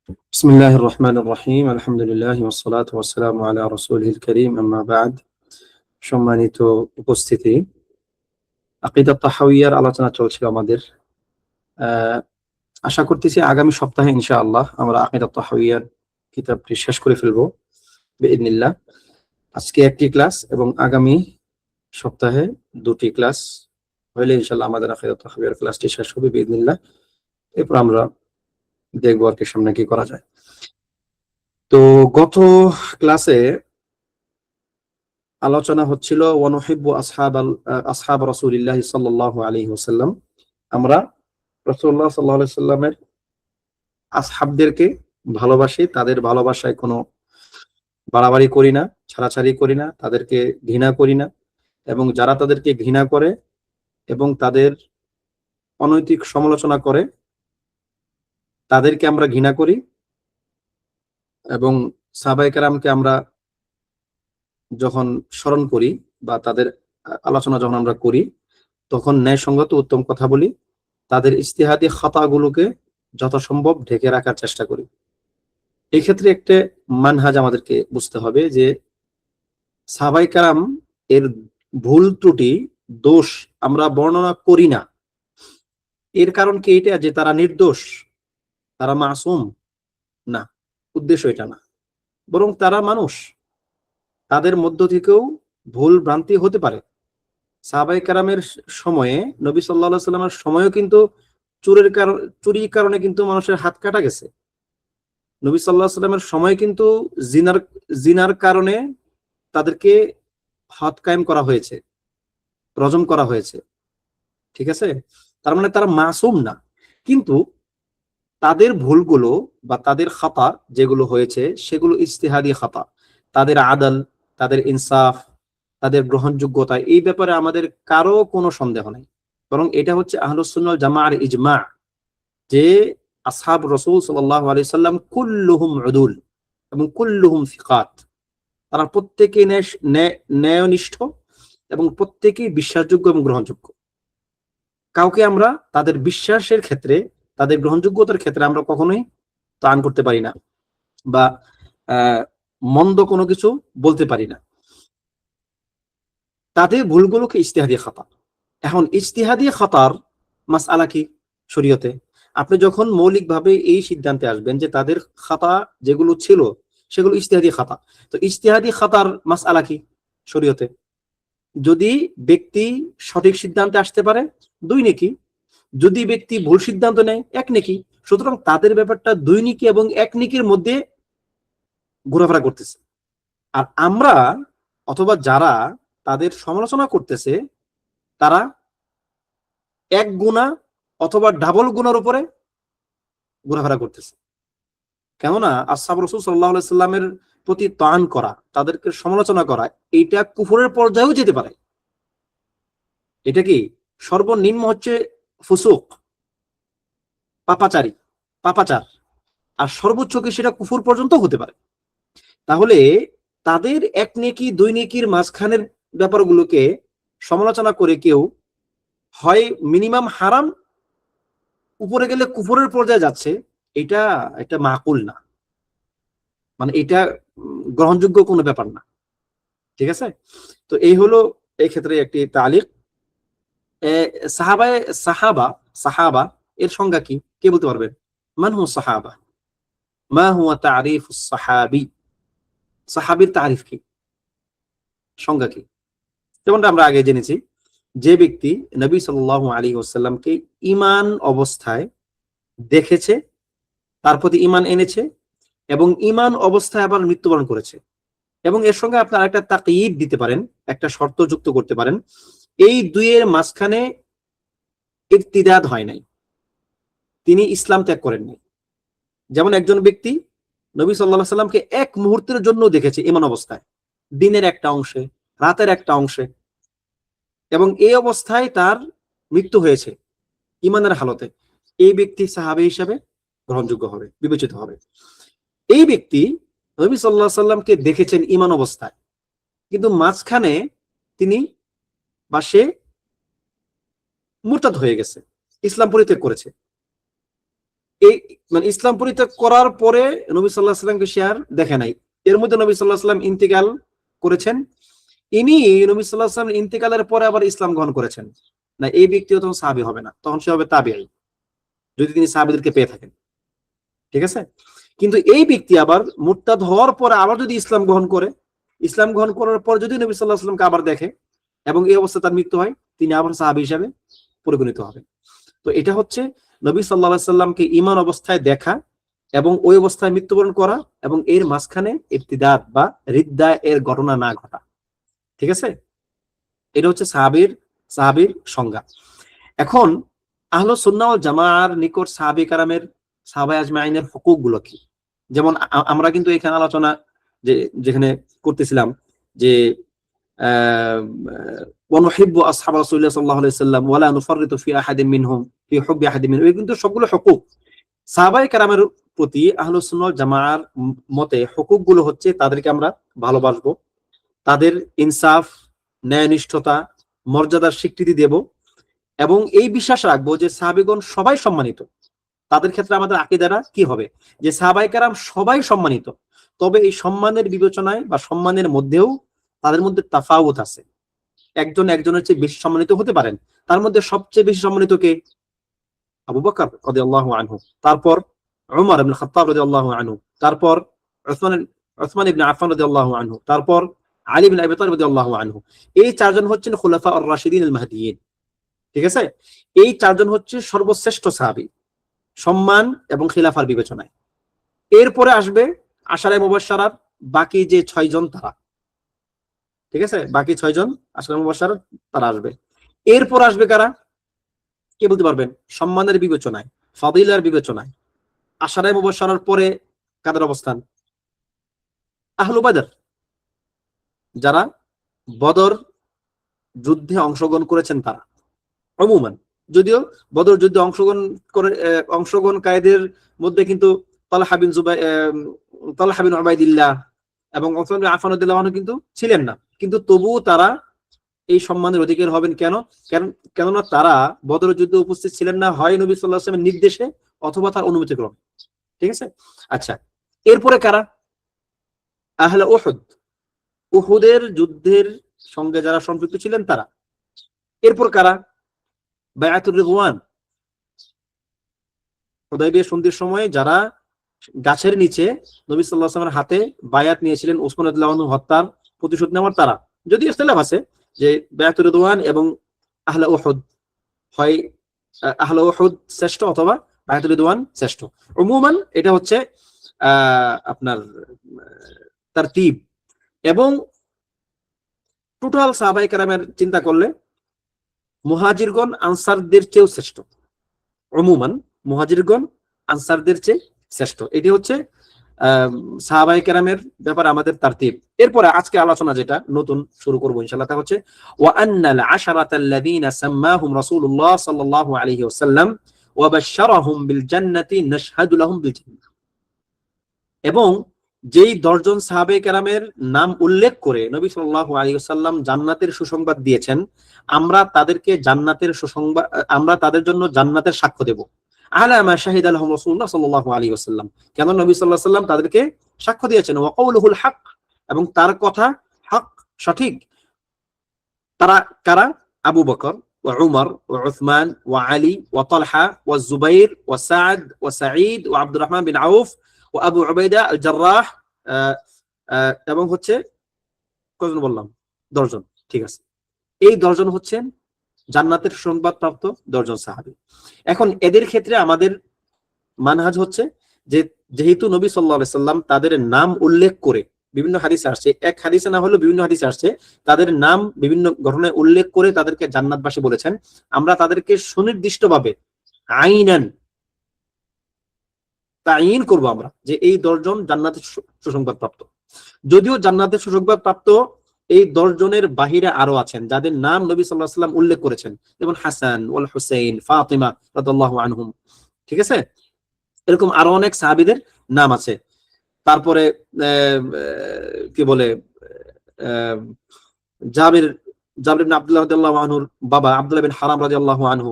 بسم الله الرحمن الرحيم الحمد لله والصلاة والسلام على رسوله الكريم أما بعد সম্মানিত উপস্থিতি আকিদাত তাহাউইয়ার আলোচনা চলছিল আমাদের আশা করতেছি আগামী সপ্তাহে ইনশাআল্লাহ আমরা আকিদাত তাহাউইয়ার কিতাবটি শেষ করে ফেলবো বিইذنিল্লাহ। আজকে একটি ক্লাস এবং আগামী সপ্তাহে দুটি ক্লাস হলে ইনশাআল্লাহ আমাদের আকিদাত তাহাউইয়ার ক্লাসটি শেষ হবে বিইذنিল্লাহ। এরপর আমরা দেখবো আর কি সামনে কি করা যায়। তো গত ক্লাসে আলোচনা হচ্ছিল ওয়ানুহিব্বু আসহাব রাসূলিল্লাহ সাল্লাল্লাহু আলাইহি ওয়াসাল্লাম, আমরা রাসূলুল্লাহ সাল্লাল্লাহু আলাইহি ওয়াসাল্লামের আসহাবদেরকে ভালোবাসি, তাদের ভালোবাসায় কোনো বাড়াবাড়ি করি না, ছাড়াছাড়ি করি না, তাদেরকে ঘৃণা করি না, এবং যারা তাদেরকে ঘৃণা করে এবং তাদের অনৈতিক সমালোচনা করে তাদেরকে আমরা ঘৃণা করি, এবং সাহাবায়ে কেরামকে আমরা যখন স্মরণ করি বা তাদের আলোচনা যখন আমরা করি তখন ন্যায়সঙ্গত উত্তম কথা বলি, তাদের ইজতিহাদি খাতাগুলোকে যথাসম্ভব ঢেকে রাখার চেষ্টা করি। এই ক্ষেত্রে একটা মানহাজ আমাদেরকে বুঝতে হবে যে সাহাবায়ে কেরাম এর ভুল ত্রুটি দোষ আমরা বর্ণনা করি না। এর কারণ কি এটা যে তারা নির্দোষ, তারা মাসুম না, উদ্দেশ্য এটা না, বরং তারা মানুষ, তাদের মধ্য থেকেও ভুল ভ্রান্তি হতে পারে। সাহাবায়ে কেরামের সময়ে, নবী সাল্লাল্লাহু আলাইহি ওয়াসাল্লামের সময়ও কিন্তু চুরির কারণে কিন্তু মানুষের হাত কাটা গেছে। নবী সাল্লাল্লাহু আলাইহি ওয়াসাল্লামের সময় কিন্তু জিনার কারণে তাদেরকে হদ কায়েম করা হয়েছে, রজম করা হয়েছে। ঠিক আছে, তার মানে তারা মাসুম না, কিন্তু তাদের ভুলগুলো বা তাদের খাতা যেগুলো হয়েছে সেগুলো ইজতিহাদি খাতা। তাদের আদল, তাদের ইনসাফ, তাদের গ্রহণযোগ্যতা, এই ব্যাপারে আমাদের কারো কোনো সন্দেহ নেই, বরং এটা হচ্ছে আহলুস সুন্নাহ ওয়াল জামাআর ইজমা যে আসহাব রাসূল সাল্লাল্লাহু আলাইহি সাল্লাম কুল্লুহুম উদুল এবং কুল্লুহুম সিকাত। তারা প্রত্যেকেই ন্যায়নিষ্ঠ এবং প্রত্যেকেই বিশ্বাসযোগ্য এবং গ্রহণযোগ্য। কাউকে আমরা তাদের বিশ্বাসের ক্ষেত্রে, তাদের গ্রহণযোগ্যতার ক্ষেত্রে আমরা কখনোই তান করতে পারি না বা মন্দ কোনো কিছু বলতে পারি না। তাদের ভুলগুলোকে ইজতিহাদি খাতা। এখন ইজতিহাদি খাতার মাসআলা কি শরীয়তে? আপনি যখন মৌলিকভাবে এই সিদ্ধান্তে আসবেন যে তাদের খাতা যেগুলো ছিল সেগুলো ইজতিহাদি খাতা, তো ইজতিহাদি খাতার মাসআলা কি শরীয়তে? যদি ব্যক্তি সঠিক সিদ্ধান্তে আসতে পারে 2 নেকি, যদি ব্যক্তি ভুল সিদ্ধান্ত নেয় 1 নেকি। সুতরাং তাদের ব্যাপারটা 2 নেকি এবং 1 নেকির মধ্যে ঘোরাফেরা করতেছে। আর আমরা অথবা যারা তাদের সমালোচনা করতেছে তারা 1 গুনাহ অথবা ডাবল গুনার উপরে ঘোরাফেরা করতেছে। কেননা আসহাব রাসূল সাল্লাল্লাহু আলাইহি সাল্লামের প্রতি তাআন করা, তাদেরকে সমালোচনা করা, এইটা কুফরের পর্যায়েও যেতে পারে। এটা কি সর্বনিম্ন হচ্ছে ফুসুক, পাপাচার, আর সর্বোচ্চ কি সেটা কুফর পর্যন্ত হতে পারে। তাহলে তাদের 1 নেকি 2 নেকির মাঝখানের ব্যাপারগুলোকে সমালোচনা করে কেউ হয় মিনিমাম হারাম, উপরে গেলে কুফরের পর্যায়ে যাচ্ছে, এটা একটা মাকুল না, মানে এটা গ্রহণযোগ্য কোনো ব্যাপার না। ঠিক আছে, তো এই হলো এই ক্ষেত্রে একটি তালিক। সাহাবা এর সংজ্ঞা কি কে বলতে পারবেন? মান হুয়া সাহাবা, মা হুয়া তারিফুস সাহাবী, সাহাবীর তারিফ কি, সংজ্ঞা কি? যেমনটা আমরা আগে জেনেছি, যে ব্যক্তি নবী সাল্লাল্লাহু আলাইহি ওয়াসাল্লামকে ঈমান অবস্থায় দেখেছে, তার প্রতি ঈমান এনেছে এবং ঈমান অবস্থায় আবার মৃত্যুবরণ করেছে, এবং এর সঙ্গে আপনারা একটা তাকয়ীদ দিতে পারেন, একটা শর্ত যুক্ত করতে পারেন, এই দুইয়ের মাঝখানে ইরতিদাদ হয় নাই, তিনি ইসলাম ত্যাগ করেননি। যেমন একজন ব্যক্তি নবী সাল্লাল্লাহু আলাইহি সাল্লামকে 1 মুহূর্তের জন্য দেখেছে ঈমান অবস্থায়, দিনের একটা অংশে, রাতের একটা অংশে, এবং এই অবস্থায় তার মৃত্যু হয়েছে ঈমানের হালতে, এই ব্যক্তি সাহাবী হিসেবে গ্রহণযোগ্য হবে, বিবেচিত হবে। এই ব্যক্তি নবী সাল্লাল্লাহু আলাইহি সাল্লামকে দেখেছেন ঈমান অবস্থায়, কিন্তু মাঝখানে তিনি বা সে মুরতাদ হয়ে গেছে, ইসলাম পরিত্যাগ করেছে, এই মানে ইসলাম পরিত্যাগ করার পরে নবী সাল্লাল্লাহু আলাইহি সাল্লামকে সে আর দেখে নাই। এর মধ্যে নবী সাল্লাল্লাহু আলাইহি সাল্লাম ইন্তিকাল করেছেন, ইনি নবী সাল্লাল্লাহু আলাইহি সাল্লাম ইন্তিকালের পরে আবার ইসলাম গ্রহণ করেছেন না, এই ব্যক্তিও তখন সাহাবী হবে না, তখন সে হবে তাবিঈ, যদি তিনি সাহাবীদেরকে পেয়ে থাকেন। ঠিক আছে? কিন্তু এই ব্যক্তি আবার মুরতাদ হওয়ার পরে আবার যদি ইসলাম গ্রহণ করে, ইসলাম গ্রহণ করার পর যদি নবী সাল্লাল্লাহু আলাইহি সাল্লামকে আবার দেখে এবং এই অবস্থায় তার মৃত্যু হয়, তিনি আবার সাহাবী হিসাবে পরিগণিত হবেন। তো এটা হচ্ছে নবী সাল্লাল্লাহু আলাইহি সাল্লামকে ঈমান অবস্থায় দেখা এবং ওই অবস্থায় মৃত্যুবরণ করা এবং এর মাঝখানে ইরতিদাদ বা রিদ্দা এর ঘটনা না ঘটা। ঠিক আছে? এটা হচ্ছে সাহাবীর সংজ্ঞা। এখন আহলুস সুন্নাহ ওয়াল জামাআর নিকট সাহাবী কারামের, সাহাবায়ে আজমাইনের হুকুক গুলো কি? যেমন আমরা কিন্তু এখানে আলোচনা যেখানে করতেছিলাম যে ওয়ানুহিব্বু আসহাব রাসূলিল্লাহ সাল্লাল্লাহু আলাইহি ওয়াসাল্লাম ওয়া লা নুফাররিতু ফি আহাদিন মিনহুম ফি হুব্বি আহাদিন মিনহুম, এই কিন্তু সবগুলো হুকুক। সাহাবায়ে কেরামের প্রতি আহলুস সুন্নাহ ওয়াল জামাআর মতে হুকুক গুলো হচ্ছে তাদেরকে আমরা ভালোবাসবো, তাদের ইনসাফ, ন্যায়নিষ্ঠতা, মর্যাদার স্বীকৃতি দেব এবং এই বিশ্বাস রাখবো যে সাহাবীগণ সবাই সম্মানিত। তাদের ক্ষেত্রে আমাদের আকীদাটা কি হবে, যে সাহাবায়ে কেরাম সবাই সম্মানিত, তবে এই সম্মানের বিবেচনায় বা সম্মানের মধ্যেও তাদের মধ্যে তাফাউত আছে, একজন একজনের চেয়ে বেশি সম্মানিত হতে পারেন। তার মধ্যে সবচেয়ে বেশি সম্মানিত কে? আবু বকর রাদিয়াল্লাহু আনহু, তারপর উমর ইবনে খাত্তাব রাদিয়াল্লাহু আনহু, তারপর উসমান ইবনে আফফান রাদিয়াল্লাহু আনহু, তারপর আলী ইবনে আবি তালিব রাদিয়াল্লাহু আনহু। এই চারজন হচ্ছেন খুলাফা আর রাশিদিন আল মাহদিয়িন। ঠিক আছে? এই চারজন হচ্ছে সর্বশ্রেষ্ঠ সাহাবী সম্মান এবং খিলাফার বিবেচনায়। এরপরে আসবে আশারায়ে মুবাশশারার বাকি যে 6 জন তারা। ঠিক আছে? বাকি 6 জন আশারায়ে মুবাশশারার তারা আসবে। এরপর আসবে কারা? কে বলতে পারবেন? সম্মানের বিবেচনায়, ফাদিলার বিবেচনায় আশারায়ে মুবাশশারার পরে কাদের অবস্থান? আহলু বদর, যারা বদর যুদ্ধে অংশগ্রহণ করেছেন তারা অমুমান। যদিও বদর যুদ্ধে অংশগ্রহণকারীদের মধ্যে কিন্তু তালহা বিন উবাইদিল্লাহ এবং উসমান বিন আফফান রাদিয়াল্লাহু আনহু কিন্তু ছিলেন না, কিন্তু তবুও তারা এই সম্মানের অধিকারী হবেন। কেননা তারা বদর যুদ্ধে উপস্থিত ছিলেন না, হয় নবী সাল্লাল্লাহু আলাইহি ওয়াসাল্লামের নির্দেশে অথবা তার অনুমতি ক্রমে। ঠিক আছে? আচ্ছা, এরপরে কারা? আহলে উহুদ, উহুদের যুদ্ধের সঙ্গে যারা সম্পৃক্ত ছিলেন তারা। এরপর কারা? বায়াতুর রিদওয়ান, হুদায়বিয়া সন্ধির সময় যারা গাছের নিচে নবী সাল্লাল্লাহু আলাইহি ওয়াসাল্লামের হাতে বায়াত নিয়েছিলেন ওসমান রাদিয়াল্লাহু আনহু হত্যার প্রতিশোধ নেওয়ার, তারা। যদি ইখতিলাফ আছে যে বায়াতুর রিদওয়ান এবং আহলে উহুদ, হয় আহলে উহুদ শ্রেষ্ঠ অথবা বায়াতুর রিদওয়ান শ্রেষ্ঠ। উমুমান এটা হচ্ছে আপনার তারতিব। এবং টোটাল সাহাবায়ে কেরামের চিন্তা করলে মুহাজিরগণ আনসারদের চেয়েও শ্রেষ্ঠ। উমুমান মুহাজিরগণ আনসারদের চেয়ে শ্রেষ্ঠ। এটি হচ্ছে সাহাবায়ে কেরামের ব্যাপারে আমাদের তারতিব। এরপরে আজকে আলোচনা যেটা নতুন শুরু করব ইনশাআল্লাহ, তা হচ্ছে ওয়া আন্নাল আশারাতাল্লাযীনা সাম্মাহুম রাসূলুল্লাহ সাল্লাল্লাহু আলাইহি ওয়াসাল্লাম ওয়া বাশশারাহুম বিল জান্নাতি নাশহাদু লাহুম বিল জান্নাহ। এবং যেই 10 জন সাহাবায়ে কেরামের নাম উল্লেখ করে নবী সাল্লাল্লাহু আলাইহি ওয়াসাল্লাম জান্নাতের সুসংবাদ দিয়েছেন, আমরা তাদেরকে জান্নাতের সুসংবাদ, আমরা তাদের জন্য জান্নাতের সাক্ষ্য দেব। আলা মা শাহিদা লাহুম রাসূলুল্লাহ সাল্লাল্লাহু আলাইহি ওয়াসাল্লাম, কেন নবী সাল্লাল্লাহু আলাইহি ওয়াসাল্লাম তাদেরকে সাক্ষ্য দিয়েছেন। ওয়া কাউলুহুল হক, এবং তার কথা হক, সঠিক। তারা কারা? আবু বকর ওয়া উমর ওয়া উসমান ওয়া আলী ওয়া তালহা ওয়া জুবাইর ওয়া সাদ ওয়া সাঈদ ওয়া আব্দুর রহমান বিন আউফ ওয়া আবু উবাইদা আল জাররাহ। এবং হচ্ছে কতজন বললাম? 10 জন। ঠিক আছে, এই 10 জন হচ্ছেন জান্নাতের সংবাদপ্রাপ্ত 10 জন সাহাবী। এখন এদের ক্ষেত্রে আমাদের মানহাজ হচ্ছে যে যেহেতু নবী সাল্লাল্লাহু আলাইহি সাল্লাম তাদের নাম উল্লেখ করে বিভিন্ন হাদিসে আসছে, এক হাদিসে না হলেও বিভিন্ন হাদিসে আসছে, তাদের নাম বিভিন্ন ঘটনায় উল্লেখ করে তাদেরকে জান্নাতবাসী বলেছেন, আমরা তাদেরকে সুনির্দিষ্টভাবে আইনান তাইন করব আমরা যে এই 10 জন জান্নাতের সুসংবাদ প্রাপ্ত। যদিও জান্নাতের সুসংবাদ প্রাপ্ত এই 10 জনের বাহিরে আরো আছেন যাদের নাম নবী সাল্লাল্লাহু আলাইহি সাল্লাম উল্লেখ করেছেন, যেমন হাসান ওয়াল হুসাইন, ফাতিমা রাদিয়াল্লাহু আনহুম। ঠিক আছে? এরকম আরো অনেক সাহাবীদের নাম আছে। তারপরে কি বলে জাবির ইবনে আব্দুল্লাহ রাদিয়াল্লাহু আনহুর বাবা আব্দুল্লাহ বিন হারাম রাদিয়াল্লাহু আনহু।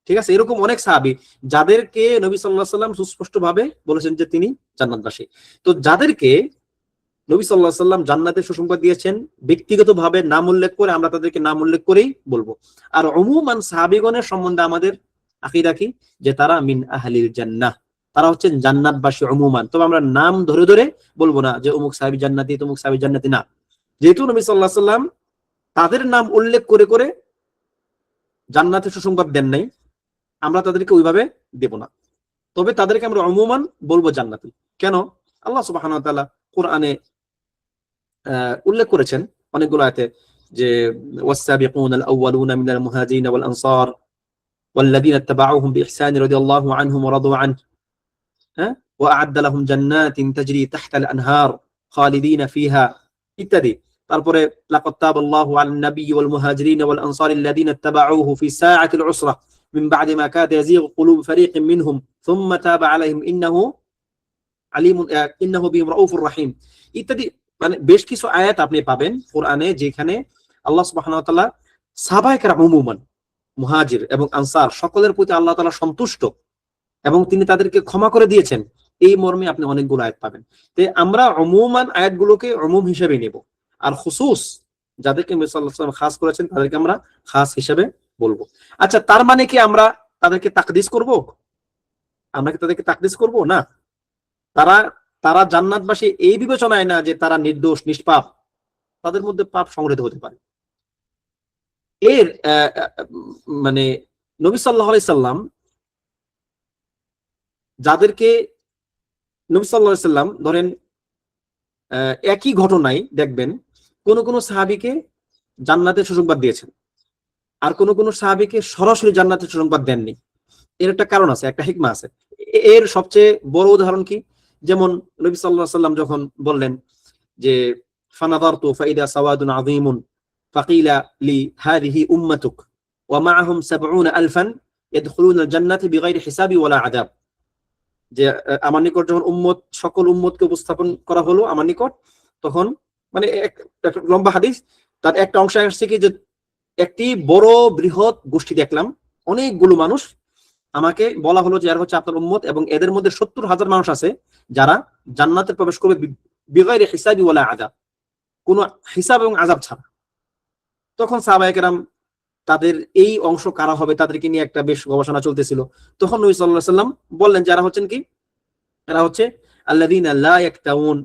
ঠিক আছে, এরকম অনেক সাহাবী যাদেরকে নবী সাল্লাল্লাহু আলাইহি ওয়াসাল্লাম সুস্পষ্ট ভাবে বলেছেন যে তিনি জান্নাতবাসী। তো যাদেরকে নবী সাল্লাল্লাহু আলাইহি ওয়াসাল্লাম জান্নাতের সুসংবাদ দিয়েছেন ব্যক্তিগতভাবে নাম উল্লেখ করে আমরা তাদেরকে নাম উল্লেখ করেই বলবো। আর উমুমান সাহাবীগণের সম্বন্ধে আমাদের আকীদা কি, যে তারা মিন আহলিল জান্নাহ, তারা হচ্ছেন জান্নাতবাসী উমুমান। তবে আমরা নাম ধরে ধরে বলবো না যে অমুক সাহাবী জান্নাতি তমুক সাহাবী জান্নাতি, না। যেহেতু নবী সাল্লাল্লাহু আলাইহি ওয়াসাল্লাম তাদের নাম উল্লেখ করে করে জান্নাতের সুসংবাদ দেন নাই, আমরা তাদেরকে ওইভাবে দেব না। তবে তাদেরকে আমরা উমুমান বলবো জান্নাতি। কেন? আল্লাহ সুবহানাহু ওয়া তাআলা কোরআনে উল্লেখ করেছেন অনেকগুলো আয়াতে যে ওয়াস-সাবিকুনাল আউওয়ালুনা মিনাল মুহাজিরিন ওয়াল আনসার ওয়াল্লাযীনা ইত্তাবাউহুম বিইহসান রাদিয়াল্লাহু আনহুম ওয়া রাদু আনহু ওয়া আ'আদ্দা লাহুম জান্নাতিন তাজরি তাহতাল আনহার খালিদিনা ফিহা ইত্যাদি। তারপরে লাকাদ তাবাল্লাহু আলান নাবিয়্যি ওয়াল মুহাজিরিন ওয়াল আনসারিল্লাযীনা ইত্তাবাউহু ফি সাআতিল উসরা মিন বা'দি মা কাদা ইয়াযীগু কুলুবু ফারীকিন মিনহুম সুম্মা তাবা আলাইহিম ইন্নাহু বিহিম রাউফুর রাহিম ইত্যাদি। মানে বেশ কিছু আয়াত আপনি পাবেন কোরআনে যেখানে আল্লাহ সুবহানাহু ওয়া তাআলা সাহাবায়ে কেরাম উমুমান মুহাজির এবং আনসার সকলের প্রতি আল্লাহ তাআলা সন্তুষ্ট এবং তিনি তাদেরকে ক্ষমা করে দিয়েছেন, এই মর্মে আপনি অনেকগুলো আয়াত পাবেন। তাই আমরা উমুমান আয়াতগুলোকে উমুম হিসেবে নেব, আর খুসুস যাদেরকে নবী সাল্লাল্লাহু আলাইহি ওয়াসাল্লাম খাস করেছেন তাদেরকে আমরা খাস হিসেবে বলবো। আচ্ছা, তার মানে কি আমরা তাদেরকে তাকদিস করব? আমরা কি তাদেরকে তাকদিস করব? না। তারা জান্নাতবাসী এই বিবেচনায় না যে তারা নির্দোষ নিষ্পাপ, তাদের মধ্যে পাপ সংগঠিত হতে পারে। এর মানে নবী সাল্লাল্লাহু আলাইহি সাল্লাম যাদেরকে নবী সাল্লাল্লাহু আলাইহি সাল্লাম ধরেন একই ঘটনায় দেখবেন কোন কোন সাহাবীকে জান্নাতের সুসংবাদ দিয়েছেন, আর কোন কোন সাহাবীকে সরাসরি জান্নাতের সুসংবাদ দেননি। এর একটা কারণ আছে, একটা হিকমা আছে। এর সবচেয়ে বড় উদাহরণ কি? যেমন নবী সাল্লাল্লাহু আলাইহি সাল্লাম যখন বললেন যে ফানাযারতু ফাইদা সাওয়াদুন আযীমুন ফাকিলা লি হাযিহি উম্মাতুক ওয়া মাআহুম ৭০,০০০ ইয়াদখুলুনাল জান্নাতা বিগাইরি হিসাবি ওয়ালা আযাব, যে আমার নিকট যখন সকল উম্মতকে উপস্থাপন করা হলো আমার নিকট, তখন মানে একটা লম্বা হাদিস, তার একটা অংশ আসছে কি যে একটি বড় বৃহৎ গোষ্ঠী দেখলাম, অনেকগুলো মানুষ, আমাকে বলা হলো যে এরা হচ্ছে আপনার উম্মত এবং এদের মধ্যে ৭০,০০০ মানুষ আছে যারা জান্নাতে প্রবেশ করবে বিগাইরি হিসাবি ওয়ালা আযাব, কোনো হিসাব এবং আযাব ছাড়া। তখন সাহাবায়ে কেরাম তাদের এই অংশ কারা হবে তাদেরকে নিয়ে একটা বেশ গবেষণা চলতেছিল। তখন নবী সাল্লাল্লাহু আলাইহি ওয়াসাল্লাম বললেন যারা হচ্ছেন কি, এরা হচ্ছে আল্লাযীনা লা ইয়াকতাউন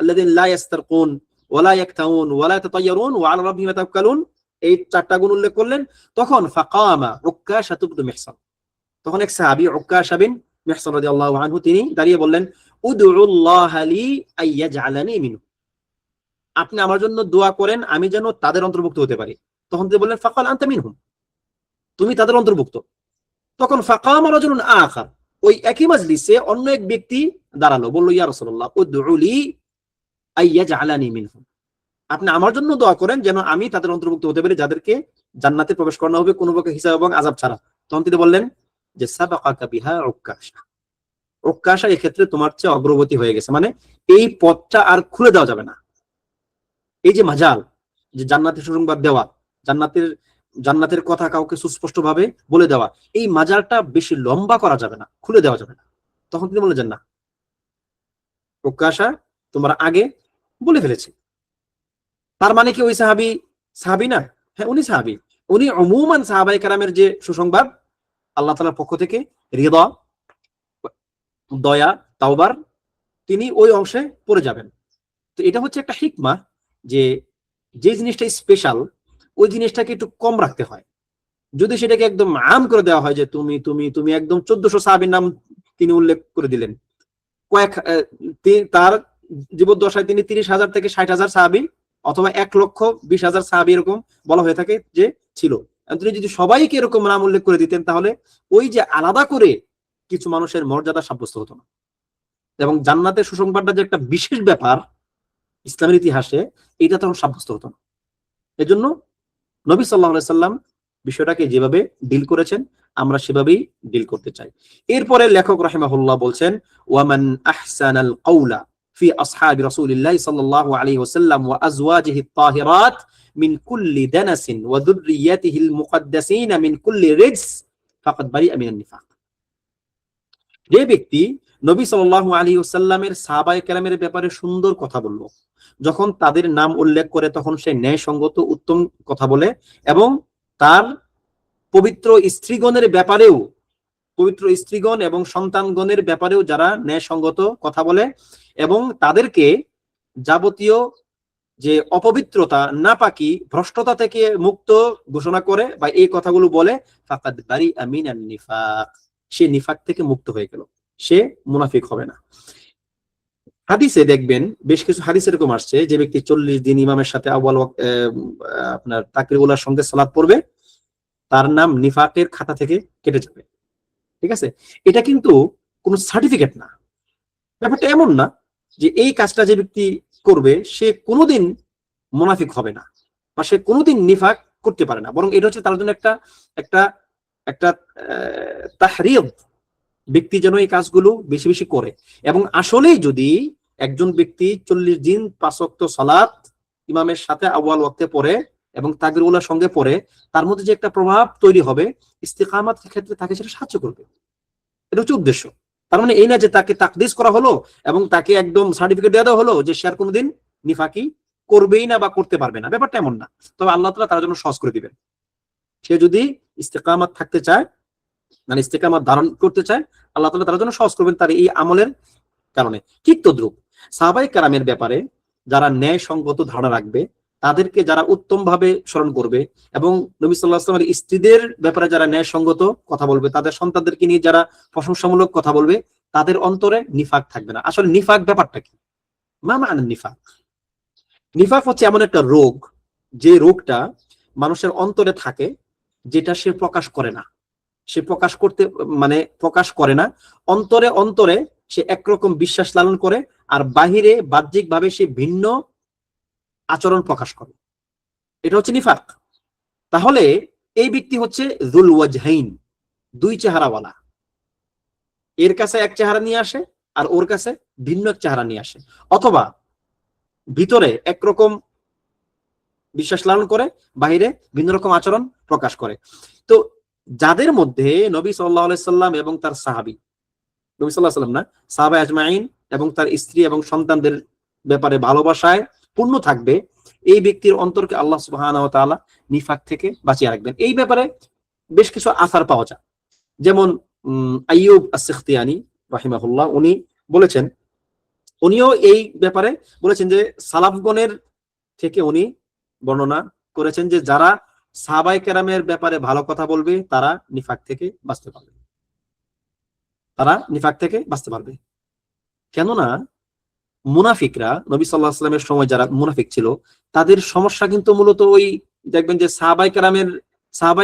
আল্লাযীনা লা ইস্তারকুন ওয়া লা ইয়াকতাউন ওয়া লা ইয়াতাতায়্যারুন ওয়া আলা রাব্বিহিম ইয়াতাওয়াক্কালুন, এই চারটা গুণ উল্লেখ করলেন। তখন ফাকামা উক্কাশা ইবনে মিহসান, তখন এক সাহাবী উক্কাশা বিন মিহসান রাদিয়াল্লাহু আনহু তিনি দাঁড়িয়ে বললেন উদউল্লাহ লি আইয়াজআলানি মিনহু, আপনি আমার জন্য দোয়া করেন আমি যেন তাদের অন্তর্ভুক্ত হতে পারি। তখন তিনি বললেন ফাকাল আনতা মিনহুম, তুমি তাদের অন্তর্ভুক্ত। তখন ফাকামা রাজুলুন আখার, ওই একই মাজলিসে অন্য এক ব্যক্তি দাঁড়ালো, বলল ইয়া রাসূলুল্লাহ উদউ লি আইয়াজআলানি মিনহুম, আপনি আমার জন্য দোয়া করেন যেন আমি তাদের অন্তর্ভুক্ত হতে পারি যাদেরকে জান্নাতে প্রবেশ করানো হবে কোনো প্রকার হিসাব এবং আযাব ছাড়া। তখন তিনি বললেন যে সাবাকাকা বিহা উক্কাশা, উক্কাশা এই ক্ষেত্রে তোমার চেয়ে অগ্রগতি হয়ে গেছে, মানে এই পথটা আর খুলে দেওয়া যাবে না। এই যে মাজাল, যে জান্নাতের সুসংবাদ দেওয়া, জান্নাতের কথা কাউকে সুস্পষ্ট ভাবে বলে দেওয়া, এই মাজালটা বেশি লম্বা করা যাবে না, খুলে দেওয়া যাবে না। তখন তিনি বলেছেন না, উক্কাশা তোমরা আগে বলে ফেলেছে। তার মানে কি ওই সাহাবী না? হ্যাঁ, উনি সাহাবী। উনি উমুমান সাহাবায়ে কেরামের যে সুসংবাদ আল্লাহ তাআলার পক্ষ থেকে রিদা, দয়া, তাওবার, তিনি ওই অংশে পড়ে যাবেন। তো এটা হচ্ছে একটা হিকমা যে যে জিনিসটা স্পেশাল ওই জিনিসটাকে একটু কম রাখতে হয়। যদি সেটাকে একদম আম করে দেওয়া হয় যে তুমি তুমি তুমি একদম ১৪০০ সাহাবীর নাম তিনি উল্লেখ করে দিলেন, তার জীবদ্দশায় তিনি ৩০,০০০ থেকে ৬০,০০০ সাহাবী অথবা ১,২০,০০০ সাহাবী এরকম বলা হয়ে থাকে যে ছিল। তিনি যদি সবাইকে এরকম নাম উল্লেখ করে দিতেন তাহলে ওই যে আলাদা করে কিছু মানুষের মর্যাদা সাব্যস্ত হতো না। এবং জান্নাতের সুসংবাদটা যে একটা বিশেষ ব্যাপার ইসলামের ইতিহাসে, এটা তখন সাব্যস্ত হতো না। এজন্য নবী সাল্লাল্লাহু আলাইহি সাল্লাম বিষয়টাকে যেভাবে ডিল করেছেন আমরা সেভাবেই ডিল করতে চাই। এরপরে লেখক রাহিমাহুল্লাহ বলছেন ওয়ামান আহসানাল কওলা ফি আসহাবি রাসূলিল্লাহি সাল্লাল্লাহু আলাইহি ওয়াসাল্লাম ওয়া আজওয়াজিহি আত-তাহিরাত মিন কুল্লি দানাসিন ওয়া যুররিয়াতিহিল মুকদ্দাসিন মিন কুল্লি রিজস ফাকাদ বারিআ মিনান নিফাক। যে ব্যক্তি নবী সাল্লাল্লাহু আলাইহি ওয়াসাল্লামের সাহাবায়ে কেরামের ব্যাপারে সুন্দর কথা বলল, যখন তাদের নাম উল্লেখ করে তখন সে ন্যায়সঙ্গত উত্তম কথা বলে, এবং তার পবিত্র স্ত্রীগণের ব্যাপারেও, পবিত্র স্ত্রীগণ এবং সন্তানগণের ব্যাপারেও যারা ন্যায়সঙ্গত কথা বলে এবং তাদেরকে যাবতীয় যে অপবিত্রতা, নাপাকি, ভ্রষ্টতা থেকে মুক্ত ঘোষণা করে বা এই কথাগুলো বলে, ফাকাদ বারিআ মিনান নিফাক, সে নিফাক থেকে মুক্ত হয়ে গেল, সে মুনাফিক হবে না। হাদিসে দেখবেন বেশ কিছু হাদিস এরকম আসছে, যে ব্যক্তি 40 দিন ইমামের সাথে আপনার তাকবীরুল্লাহর সঙ্গে সালাত পড়বে, তার নাম নিফাকের খাতা থেকে কেটে যাবে। ঠিক আছে, এটা কিন্তু কোনো সার্টিফিকেট না। ব্যাপারটা এমন না যে এই কাজটা যে ব্যক্তি করবে সে কোনোদিন মুনাফিক হবে না বা সে কোনোদিন নিফাক করতে পারে না, বরং এটা হচ্ছে তার জন্য একটা একটা একটা তাহরিদ, ব্যক্তি যেন এই কাজগুলো বেশি বেশি করে। এবং আসলেই যদি একজন ব্যক্তি 40 দিন 5 ওয়াক্ত সালাত ইমামের সাথে আউয়াল ওয়াক্তে পড়ে এবং তাকবীরুল্লাহর সঙ্গে পড়ে, তার মধ্যে যে একটা প্রভাব তৈরি হবে ইস্তিকামাতের ক্ষেত্রে, তাকে সেটা সাহায্য করবে। এটা হচ্ছে উদ্দেশ্য। তার মানে এই না যে তাকে তাকদিস করা হলো এবং তাকে একদম সার্টিফিকেট দেওয়া হলো যে সে আর কোনোদিন নিফাকি করবেই না বা করতে পারবে না। ব্যাপারটা এমন না। তবে আল্লাহ তাআলা তার জন্য সহজ করে দিবেন। সে যদি ইস্তিকামাত থাকতে চায়, মানে ইস্তিকামাত ধারণ করতে চায়, আল্লাহ তাআলা তার জন্য সহজ করবেন তার এই আমলের কারণে। ঠিক তদ্রুপ সাহাবায়ে কেরামের ব্যাপারে যারা ন্যায়সঙ্গত ধারণা রাখবে, তাদেরকে যারা উত্তম ভাবে স্মরণ করবে এবং নবী সাল্লাল্লাহু আলাইহি ওয়াসাল্লামের স্ত্রীদের ব্যাপারে যারা ন্যায়সঙ্গত কথা বলবে, তাদের সন্তানদেরকে নিয়ে যারা প্রশংসামূলক কথা বলবে, তাদের অন্তরে নিফাক থাকবে না। আসলে নিফাক ব্যাপারটা কি? মা মা'না নিফাক? নিফাক হচ্ছে এমন একটা রোগ, যে রোগটা মানুষের অন্তরে থাকে, যেটা সে প্রকাশ করে না। সে প্রকাশ করতে মানে প্রকাশ করে না। অন্তরে অন্তরে সে একরকম বিশ্বাস লালন করে, আর বাহিরে বাহ্যিক ভাবে সে ভিন্ন আচরণ প্রকাশ করে। এটা হচ্ছে নিফাক। তাহলে এই ব্যক্তি হচ্ছে যুল ওয়াজহাইন, দুই চেহারাওয়ালা। এর কাছে এক চেহারা নিয়ে আসে আর ওর কাছে ভিন্ন এক চেহারা নিয়ে আসে, অথবা ভিতরে একরকম বিশ্বাস লালন করে, বাহিরে ভিন্ন রকম আচরণ প্রকাশ করে। তো যাদের মধ্যে নবী সাল্লাল্লাহু আলাইহি সাল্লাম এবং তার সাহাবী, নবী সাল্লাল্লাহু আলাইহি সাল্লাম না, সাহাবা আজমাইন এবং তার স্ত্রী এবং সন্তানদের ব্যাপারে ভালোবাসায় পূর্ণ থাকবে, এই ব্যক্তির অন্তরকে আল্লাহ সুবহানাহু ওয়া তাআলা নিফাক থেকে বাঁচিয়ে রাখবেন। এই ব্যাপারে বেশ কিছু আসার পাওয়া যায়। যেমন আইয়ুব আস-সিখতিয়ানি রাহিমাহুল্লাহ, উনি বলেছেন, উনিও এই ব্যাপারে বলেছেন যে সালাফগণের থেকে উনি বর্ণনা করেছেন যে যারা সাহাবায়ে কেরামের ব্যাপারে ভালো কথা বলবে, তারা নিফাক থেকে বাঁচতে পারবে, তারা নিফাক থেকে বাঁচতে পারবে। কেননা মুনাফিকরা, নবী সাল্লাল্লাহু আলাইহি ওয়াসাল্লামের সময় যারা মুনাফিক ছিল, তাদের সমস্যা কিন্তু মূলত ওই দেখবেন যে সাহাবায়ে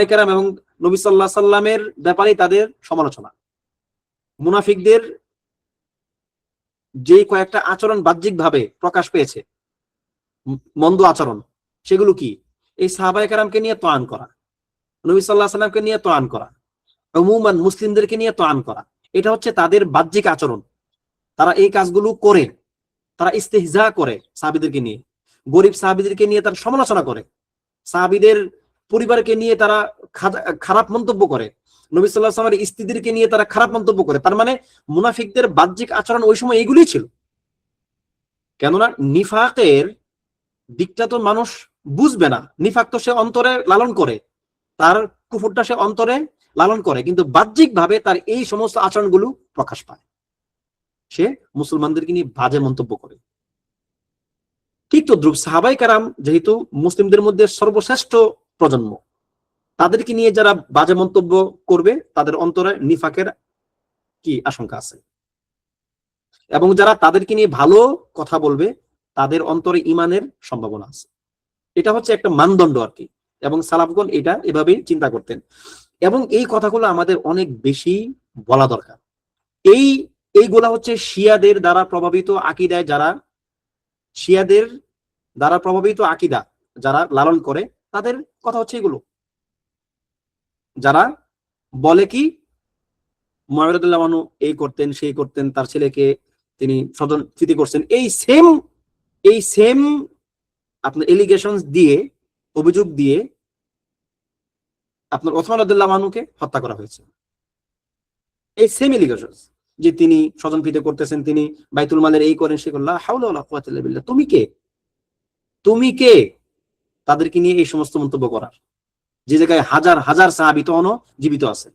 কেরাম এবং নবী সাল্লাল্লাহু আলাইহি ওয়াসাল্লামের ব্যাপারে তাদের সমালোচনা। মুনাফিকদের যে কয়েকটা আচরণ বাহ্যিক ভাবে প্রকাশ পেয়েছে, মন্দ আচরণ, সেগুলো কি? এই সাহাবায়ে কেরামকে নিয়ে তোয়ান করা, নবী সাল্লাল্লাহু আলাইহি ওয়াসাল্লামকে নিয়ে তোয়ান করা, উমুমান মুসলিমদেরকে নিয়ে তোয়ান করা। এটা হচ্ছে তাদের বাহ্যিক আচরণ। তারা এই কাজগুলো করে, তারা ইস্তেহজা করে সাহাবীদেরকে নিয়ে, গরিব সাহাবীদেরকে নিয়ে তারা সমালোচনা করে, সাহাবীদের পরিবারকে নিয়ে তারা খারাপ মন্তব্য করে, নবী সাল্লাল্লাহু আলাইহি ওয়াসাল্লামের স্ত্রীদেরকে নিয়ে তারা খারাপ মন্তব্য করে। তার মানে মুনাফিকদের বাহ্যিক আচরণ ওই সময় এইগুলোই ছিল। কেননা নিফাকের দিকটা তো মানুষ বুঝবে না। নিফাক তো সে অন্তরে লালন করে, তার কুফরটা সে অন্তরে লালন করে, কিন্তু বাহ্যিক ভাবে তার এই সমস্ত আচরণগুলো প্রকাশ পায়। সে মুসলমানদেরকে নিয়ে বাজে মন্তব্য করে। ঠিক তদ্রুপ সাহাবায়ে কেরাম যেহেতু মুসলিমদের মধ্যে সর্বশ্রেষ্ঠ প্রজন্ম, তাদেরকে নিয়ে যারা বাজে মন্তব্য করবে, তাদের অন্তরে নিফাকের কি আশঙ্কা আছে। এবং যারা তাদেরকে নিয়ে ভালো কথা বলবে, তাদের অন্তরে ঈমানের সম্ভাবনা আছে। এটা হচ্ছে একটা মানদণ্ড আর কি। এবং সালাফগণ এটা এভাবেই চিন্তা করতেন। এবং এই কথাগুলো আমাদের অনেক বেশি বলা দরকার। এইগুলা হচ্ছে শিয়াদের দ্বারা প্রভাবিত আকীদায়, যারা শিয়াদের দ্বারা প্রভাবিত আকীদা যারা লালন করে, তাদের কথা হচ্ছে এগুলো। যারা বলে কি মুআবিয়া রাদিয়াল্লাহু আনহু এই করতেন, সেই করতেন, তার ছেলেকে তিনি স্বজনপ্রীতি করছেন, এই সেম আপনার এলিগেশনস দিয়ে, অভিযোগ দিয়ে আপনার ওসমান রাদিয়াল্লাহু আনহুকে হত্যা করা হয়েছে। এই সেম এলিগেশনস যে তিনি স্বজন প্রীতি করতেছেন, তিনি বাইতুল মালের এই করেন সে করলা হাওলা ওয়ালা কুওয়াতা ইল্লা বিল্লাহ। তুমি কে তাদেরকে নিয়ে এই সমস্ত মন্তব্য করার? যে জায়গায় হাজার হাজার সাহাবী তখনও জীবিত আছে,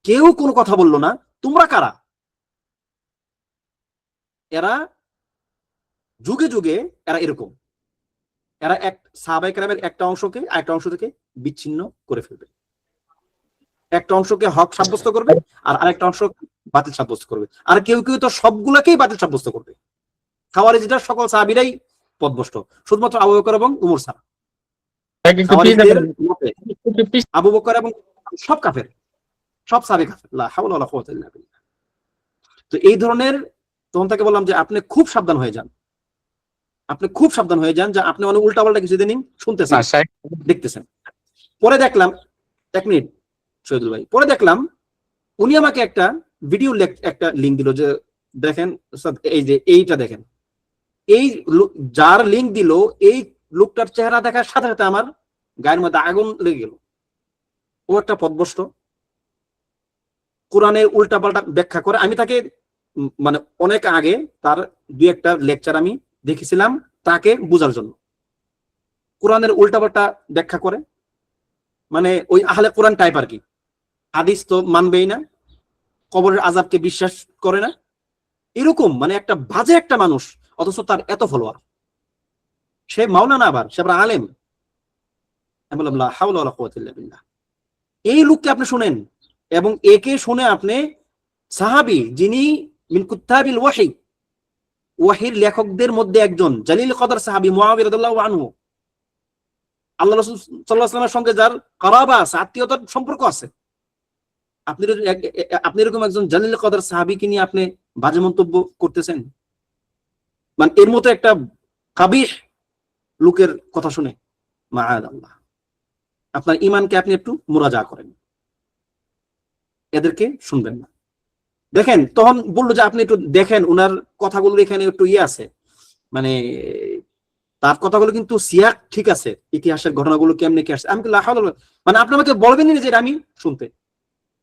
কেউ কোনো কথা বললো না। তোমরা কারা? এরা যুগে যুগে এরা এরকম, এরা এক সাহাবায়ে কেরামের একটা অংশকে আরেকটা অংশ থেকে বিচ্ছিন্ন করে ফেলবে, একটা অংশকে হক সাব্যস্ত করবে আর আরেকটা অংশ বাতিল সাব্যস্ত করবে। আর কেউ কেউ তো সবগুলোকেই বাতিল সাব্যস্ত করবে। খাওয়ারিজরা সকল সাহাবীরাই পথভ্রষ্ট, শুধুমাত্র আবু বকর এবং উমর ছাড়া। খাওয়ারিজদের মতে আবু বকর এবং সব কাফের, সব সাহাবী কাফের। লা হাওলা ওয়ালা কুওয়াতা ইল্লা বিল্লাহ। তো এই ধরনের, তখন তাকে বললাম যে আপনি খুব সাবধান হয়ে যান, আপনি খুব সাবধান হয়ে যান, যে আপনি অনেক উল্টাপাল্টা কিছু দিন শুনতেছেন দেখতেছেন। পরে দেখলাম, এক মিনিট শহীদুল ভাই, পরে দেখলাম উনি আমাকে একটা ভিডিও একটা লিঙ্ক দিল যে দেখেন এই যে এইটা দেখেন, এই যার লিঙ্ক দিল এই লোকটার চেহারা দেখার সাথে সাথে আমার গায়ের মধ্যে আগুন লেগে গেল। ও একটা পথভ্রষ্ট, কোরআনের উল্টাপাল্টা ব্যাখ্যা করে। আমি তাকে মানে অনেক আগে তার দুই একটা লেকচার আমি দেখেছিলাম তাকে বোঝার জন্য। কোরআনের উল্টাপাল্টা ব্যাখ্যা করে, মানে ওই আহলে কোরআন টাইপ আর কি। হাদিস তো মানবেই না, কবরের আযাবকে বিশ্বাস করে না, এরকম মানে একটা বাজে একটা মানুষ, অথচ তার এত ফলোয়ার। সে মাওলানা, আবার সে আবার আলেম। আমি বললাম লা হাওলা ওয়ালা কুওয়াতা ইল্লা বিল্লাহ। এই লোককে আপনি শুনেন, এবং একে শুনে আপনি সাহাবী যিনি মিন কুত্তাবিল ওয়াহি, ওয়াহির লেখকদের মধ্যে একজন জালিল কদর সাহাবী মুআবিয়া রাদিয়াল্লাহু আনহু, আল্লাহ রাসূল সাল্লাল্লাহু আলাইহি ওয়াসাল্লামের সঙ্গে যার কারাবা আছে, আত্মীয়তার সম্পর্ক আছে, আপনি এরকম একজন জালিল কদর সাহাবীকে নিয়ে আপনি বাজে মন্তব্য করতেছেন। মানে এর মতো একটা কাবিহ লোকের কথা শুনে মাআযাল্লাহ, আপনার ঈমানকে আপনি একটু মুরাজা করেন, এদেরকে শুনবেন না। দেখেন তখন বললো যে আপনি একটু দেখেন উনার কথাগুলো এখানে একটু ইয়ে আছে, মানে তার কথাগুলো কিন্তু সিয়াক ঠিক আছে, ইতিহাসের ঘটনাগুলো কেমনে কি আসছে। আমি মানে আপনি আমাকে বলবেন না যে আমি শুনতে,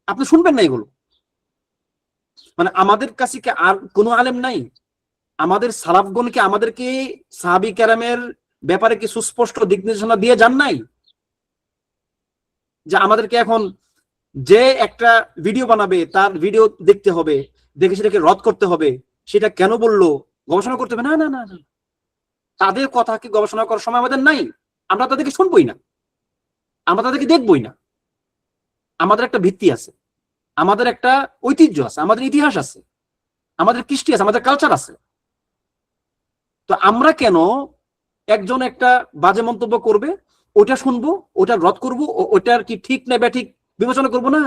আপনি শুনবেন না এগুলো। মানে আমাদের কাছে কি আর কোনো আলেম নাই? আমাদের সালাফগণ কি আমাদেরকে সাহাবী কেরামের ব্যাপারে কি সুস্পষ্ট দিক নির্দেশনা দিয়ে যান নাই? যে আমাদেরকে এখন যে একটা ভিডিও বানাবে তার ভিডিও দেখতে হবে, দেখে সেটাকে রদ করতে হবে, সেটা কেন বললো গবেষণা করতে হবে? না না না, তাদের কথা কি গবেষণা করার সময় আমাদের নাই? আমরা তাদেরকে শুনবই না, আমরা তাদেরকে দেখবই না। আমাদের একটা ভিত্তি আছে, আমাদের একটা ঐতিহ্য আছে, আমাদের ইতিহাস আছে, আমাদের কৃষ্টি আছে, আমাদের কালচার আছে। তো আমরা কেন একজন একটা বাজে মন্তব্য করবে ওটা শুনবো, ওটা রদ করবো, ওটার কি ঠিক না ব্যাঠিক বিবেচনা করবো না?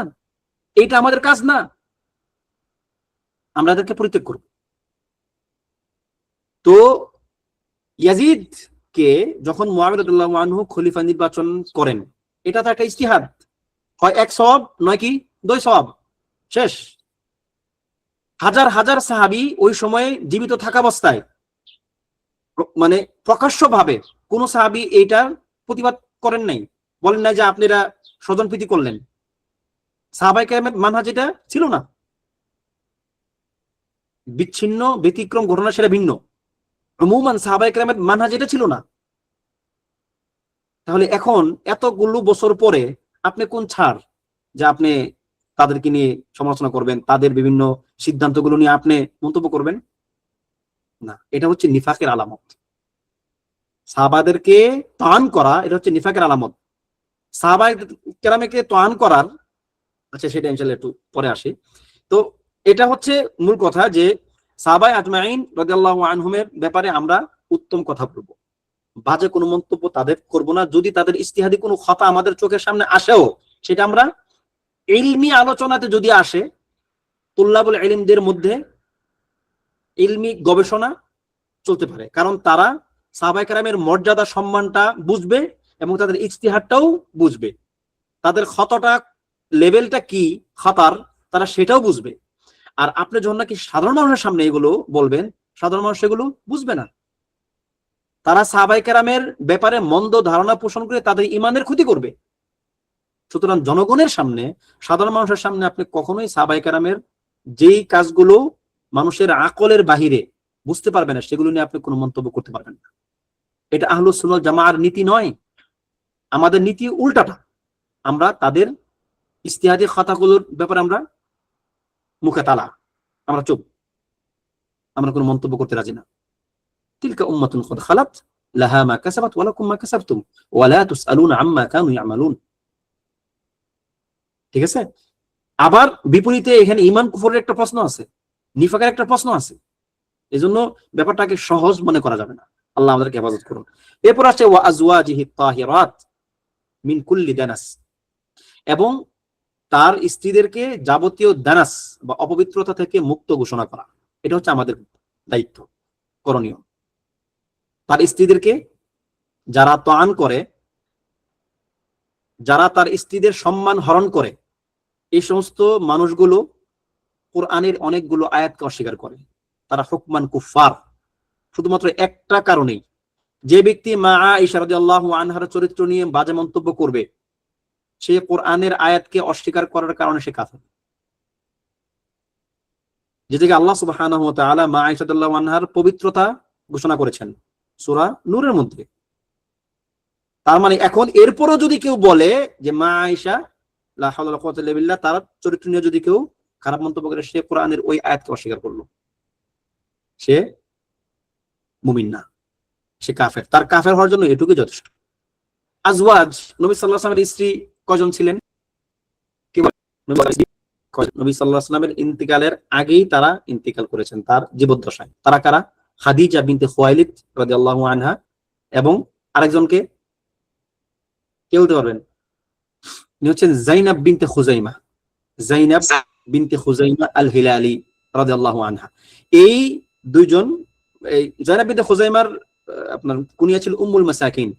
এইটা আমাদের কাজ না, আমরা এদেরকে পরিত্যাগ করব। তো ইয়াজিদ কে যখন মুআবিয়া রাদিয়াল্লাহু আনহু খলিফা নির্বাচন করেন, এটা তো একটা ইজতিহাদ, হয় এক সওয়াব নয় কি দুই সওয়াব, শেষ। হাজার হাজার সাহাবী ওই সময়ে জীবিত থাকা অবস্থায়, মানে প্রকাশ্যভাবে কোন সাহাবী এইটার প্রতিবাদ করেন নাই, বলেন নাই যে আপনারা স্বজনপ্রীতি করলেন। সাহাবায়ে কেরামের মানহাজ এটা ছিল না, বিচ্ছিন্ন ব্যতিক্রম ঘটনা সেটা ভিন্ন। উমুমান সাহাবায়ে কেরামের মানহাজ এটা ছিল না। তাহলে এখন এতগুলো বছর পরে আপনি কোন ছাড় যে আপনি তাদেরকে নিয়ে সমালোচনা করবেন, তাদের বিভিন্ন সিদ্ধান্তগুলো নিয়ে আপনি মন্তব্য করবেন না? এটা হচ্ছে নিফাকের আলামত। সাহাবাদেরকে তান করা এটা হচ্ছে নিফাকের আলামত। সাহাবায়ে কেরামকে তান করার, আচ্ছা সেটা ইনশাআল্লাহ একটু পরে আসি। তো এটা হচ্ছে মূল কথা যে সাহাবায়ে আজমাইন রাদিয়াল্লাহু আনহুমের ব্যাপারে আমরা উত্তম কথা বলবো, বাজে কোনো মন্তব্য তাদের করব না। যদি তাদের ইজতিহাদি কোনো খতা আমাদের চোখের সামনে আসেও, সেটা আমরা ইলমি আলোচনাতে যদি আসে, তুল্লাবুল ইলমদের মধ্যে ইলমি গবেষণা চলতে পারে, কারণ তারা সাহাবায়ে কেরামের মর্যাদা সম্মানটা বুঝবে এবং তাদের ইজতিহাদটাও বুঝবে, তাদের খতাটা লেভেলটা কি খতার তারা সেটাও বুঝবে। আর আপনি যখন নাকি সাধারণ মানুষের সামনে এগুলো বলবেন, সাধারণ মানুষ এগুলো বুঝবে না। তারা সাহাবায়ে কেরামের ব্যাপারে মন্দ ধারণা পোষণ করে তাদের ঈমানের ক্ষতি করবে। সুতরাং জনগণের সামনে, সাধারণ মানুষের সামনে আপনি কখনোই সাহাবায়ে কেরামের যেই কাজগুলো মানুষের আকলের বাহিরে বুঝতে পারবে না, সেগুলো নিয়ে আপনি কোনো মন্তব্য করতে পারবেন না। এটা আহলুস সুন্নাহ ওয়াল জামাআর নীতি নয়। আমাদের নীতি উল্টাটা। আমরা তাদের ইজতিহাদি খাতাগুলোর ব্যাপারে আমরা মুখে তালা, আমরা চুপ, আমরা কোনো মন্তব্য করতে রাজি না। তিলকা উম্মাতুন কদ খালাত লাহা মা কাসাবাত ওয়া লাকুম মা কাসাবতুম ওয়া লা তুসআলুনা আম্মা কানু ইয়ামালুন। ঠিক আছে? আবার বিপরীতে এখানে ঈমান কুফরের একটা প্রশ্ন আছে, নিফাকের একটা প্রশ্ন আছে। এজন্য ব্যাপারটাকে সহজ মনে করা যাবে না। আল্লাহ আমাদেরকে হেফাজত করুন। এরপর আছে ওয়া আজওয়াজিহি তাহিরাত মিন কুল্লি দানাস, এবং তার স্ত্রীদেরকে যাবতীয় দানাস বা অপবিত্রতা থেকে মুক্ত ঘোষণা করা। এটা হচ্ছে আমাদের দায়িত্ব, করণীয়। তার স্ত্রীদেরকে যারা তাআন করে, যারা তার স্ত্রীদের সম্মান হরণ করে, এই সমস্ত মানুষগুলো কোরআনের অনেকগুলো আয়াতকে অস্বীকার করে। তারা হুকমান কুফার, শুধুমাত্র একটা কারণেই, যে ব্যক্তি মা আয়েশা রাদিয়াল্লাহু আনহার চরিত্র নিয়ে বাজে মন্তব্য করবে, সে কোরআনের আয়াতকে অস্বীকার করার কারণে সে কাফের। যেদিকে আল্লাহ সুবহানাহু ওয়া তাআলা মা আয়েশা রাদিয়াল্লাহু আনহার পবিত্রতা ঘোষণা করেছেন সূরা নূরের মধ্যে। তার মানে এখন এরপরও যদি কেউ বলে যে মা আয়েশা লা হাওলা ওয়ালা কুওয়াতা ইল্লা বিল্লাহ, তার চরিত্র নিয়ে যদি কেউ খারাপ মন্তব্য করে, সে কোরআনের ওই আয়াতকে অস্বীকার করলো, সে মুমিন না, সে কাফের। তার কাফের হওয়ার জন্য এটুকুই যথেষ্ট। আজওয়াজ, নবী সাল্লাল্লাহু আলাইহি ওয়াসাল্লামের স্ত্রী কয়জন ছিলেন? কি বলেন? নবী সাল্লাল্লাহু আলাইহি ওয়াসাল্লামের ইন্তিকালের আগেই তারা ইন্তিকাল করেছেন, তার জীবদ্দশায়। তারা কারা? খাদিজা বিনতে খুয়াইলিদ রাদিয়াল্লাহু আনহা, এবং আরেকজনকে কে বলতে পারবেন? ইনি হচ্ছেন যায়নাব বিনতে খুজাইমা, যায়নাব বিনতে খুজাইমা আল হিলালি রাদিয়াল্লাহু আনহা। এই দুইজন, এই যায়নাব বিনতে খুজাইমার আপনার কুনিয়া ছিল উম্মুল মাসাকিন,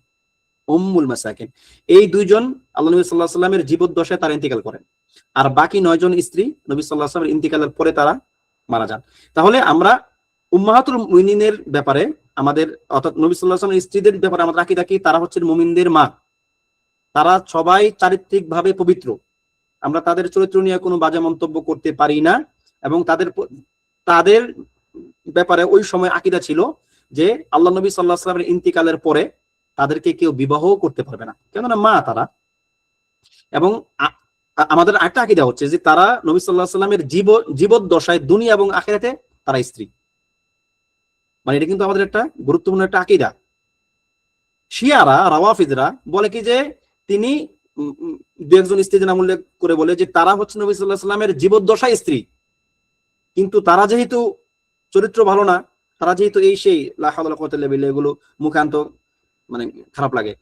উম্মুল মাসাকিন। এই দুইজন আল্লাহ নবী সাল্লাল্লাহু আলাইহি ওয়াসাল্লামের জীবদ্দশায় তারা ইন্তিকাল করেন, আর বাকি 9 জন স্ত্রী নবী সাল্লাল্লাহু আলাইহি ওয়াসাল্লামের ইন্তিকালের পরে তারা মারা যান। তাহলে আমরা উম্মাহাতুল মুমিনিনের ব্যাপারে, আমাদের অর্থাৎ নবী সাল্লাল্লাহু আলাইহি ওয়াসাল্লামের স্ত্রীদের ব্যাপারে আমাদের আকীদা কি? তারা হচ্ছেন মুমিনদের মা, তারা সবাই চারিত্রিকভাবে পবিত্র। আমরা তাদের চরিত্র নিয়ে কোনো বাজে মন্তব্য করতে পারি না, এবং তাদের ব্যাপারে ওই সময় আকীদা ছিল যে আল্লাহ নবী সাল্লাল্লাহু আলাইহি ওয়াসাল্লামের ইন্তিকালের পরে তাদেরকে কেউ বিবাহ করতে পারবে না, কেননা মা তারা। এবং আমাদের একটা আকীদা হচ্ছে যে তারা নবী সাল্লাল্লাহু আলাইহি ওয়াসাল্লামের জীবদ্দশায় দুনিয়া এবং আখিরাতে তারা স্ত্রী। মানে এটা কিন্তু আমাদের একটা গুরুত্বপূর্ণ একটা আকীদা। শিয়ারা, রাওয়াফিদরা বলে কি যে তিনি দু একজন স্ত্রীর নাম উল্লেখ করে বলে যে তারা হচ্ছে নবী সাল্লাল্লাহু আলাইহি ওয়াসাল্লামের জীবদ্দশায় স্ত্রী, কিন্তু তারা যেহেতু চরিত্র ভালো না, তারা যেহেতু এই সেই লা হাওলা ওয়ালা কুওয়াতা ইল্লা বিল্লাহ, এগুলো মুখান্ত মানে খারাপ লাগে,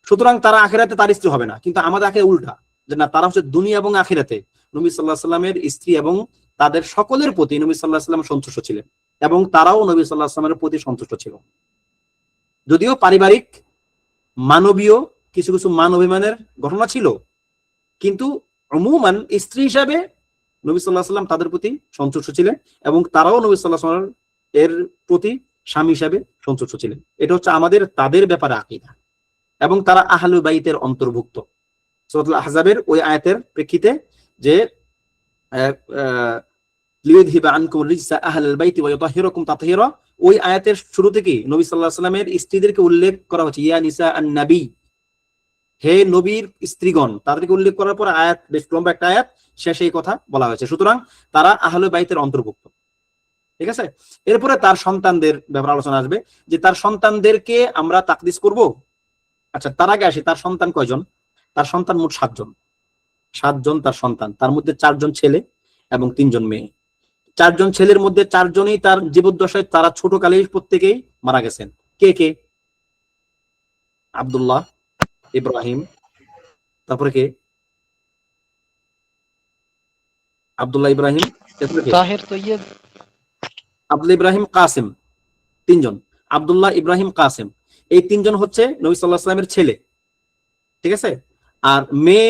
সুতরাং তারা আখিরাতে তার স্ত্রী হবে না। কিন্তু আমাদের আগে উল্টা, যে না, তারা হচ্ছে দুনিয়া এবং আখিরাতে নবী সাল্লাল্লাহু আলাইহি ওয়াসাল্লামের স্ত্রী, এবং তাদের সকলের প্রতি নবী সাল্লাল্লাহু আলাইহি ওয়াসাল্লাম সন্তুষ্ট ছিলেন, এবং তারাও নবী সাল্লাল্লাহু আলাইহি ওয়াসাল্লামের প্রতি সন্তুষ্ট ছিল। যদিও পারিবারিক মানবীয় কিছু কিছু মান অভিমানের ঘটনা ছিল, কিন্তু উমুমান স্ত্রী হিসাবে নবী সাল্লাল্লাহু আলাইহি ওয়াসাল্লাম তাদের প্রতি সন্তুষ্ট ছিলেন, এবং তারাও নবী সাল্লাল্লাহু আলাইহি ওয়াসাল্লাম এর প্রতি স্বামী হিসাবে সন্তুষ্ট ছিলেন। এটা হচ্ছে আমাদের তাদের ব্যাপারে আকীদা, এবং তারা আহলুল বাইতের অন্তর্ভুক্ত। সূরাতুল আহজাবের ওই আয়াতের প্রেক্ষিতে যে লিইউযহিবা আনকুম রিজসা আহলাল বাইতি ওয়া ইউতাহহিরাকুম তাতহীরা, ওই আয়াতের শুরু থেকেই নবী সাল্লাল্লাহু আলাইহি ওয়াসাল্লামের স্ত্রীদেরকে উল্লেখ করা হচ্ছে, ইয়া নিসা আন-নবী, হে নবীর স্ত্রীগণ, তাদেরকে উল্লেখ করার পর আয়াত, বেশ লম্বা একটা আয়াত, শেষে এই কথা বলা হয়েছে। সুতরাং তারা আহলুল বাইতের অন্তর্ভুক্ত। ঠিক আছে? এরপরে তার সন্তানদের ব্যাপারে আলোচনা আসবে, যে তার সন্তানদেরকে আমরা তাকদিস করব। আচ্ছা, তার আগে আসি, তার সন্তান কয়জন? তার সন্তান মোট 7 জন। 7 জন তার সন্তান, তার মধ্যে 4 জন ছেলে এবং 3 জন মেয়ে। 4 জন ছেলের মধ্যে 4 জনই তার জীবদ্দশায়, তারা ছোটকালেই প্রত্যেকেই মারা গেছেন। কে কে? আব্দুল্লাহ, ইব্রাহিম, তারপরে কে? আব্দুল্লাহ, ইব্রাহিম, তারপরে কে? তাহের, তৈয়ব, আব্দুল্লাহ, ইব্রাহিম, কাসিম। 3 জন, আব্দুল্লাহ, ইব্রাহিম, কাসিম। এই 3 জন হচ্ছে নবী সাল্লাল্লাহু আলাইহি ওয়াসাল্লামের ছেলে। ঠিক আছে? আর মেয়ে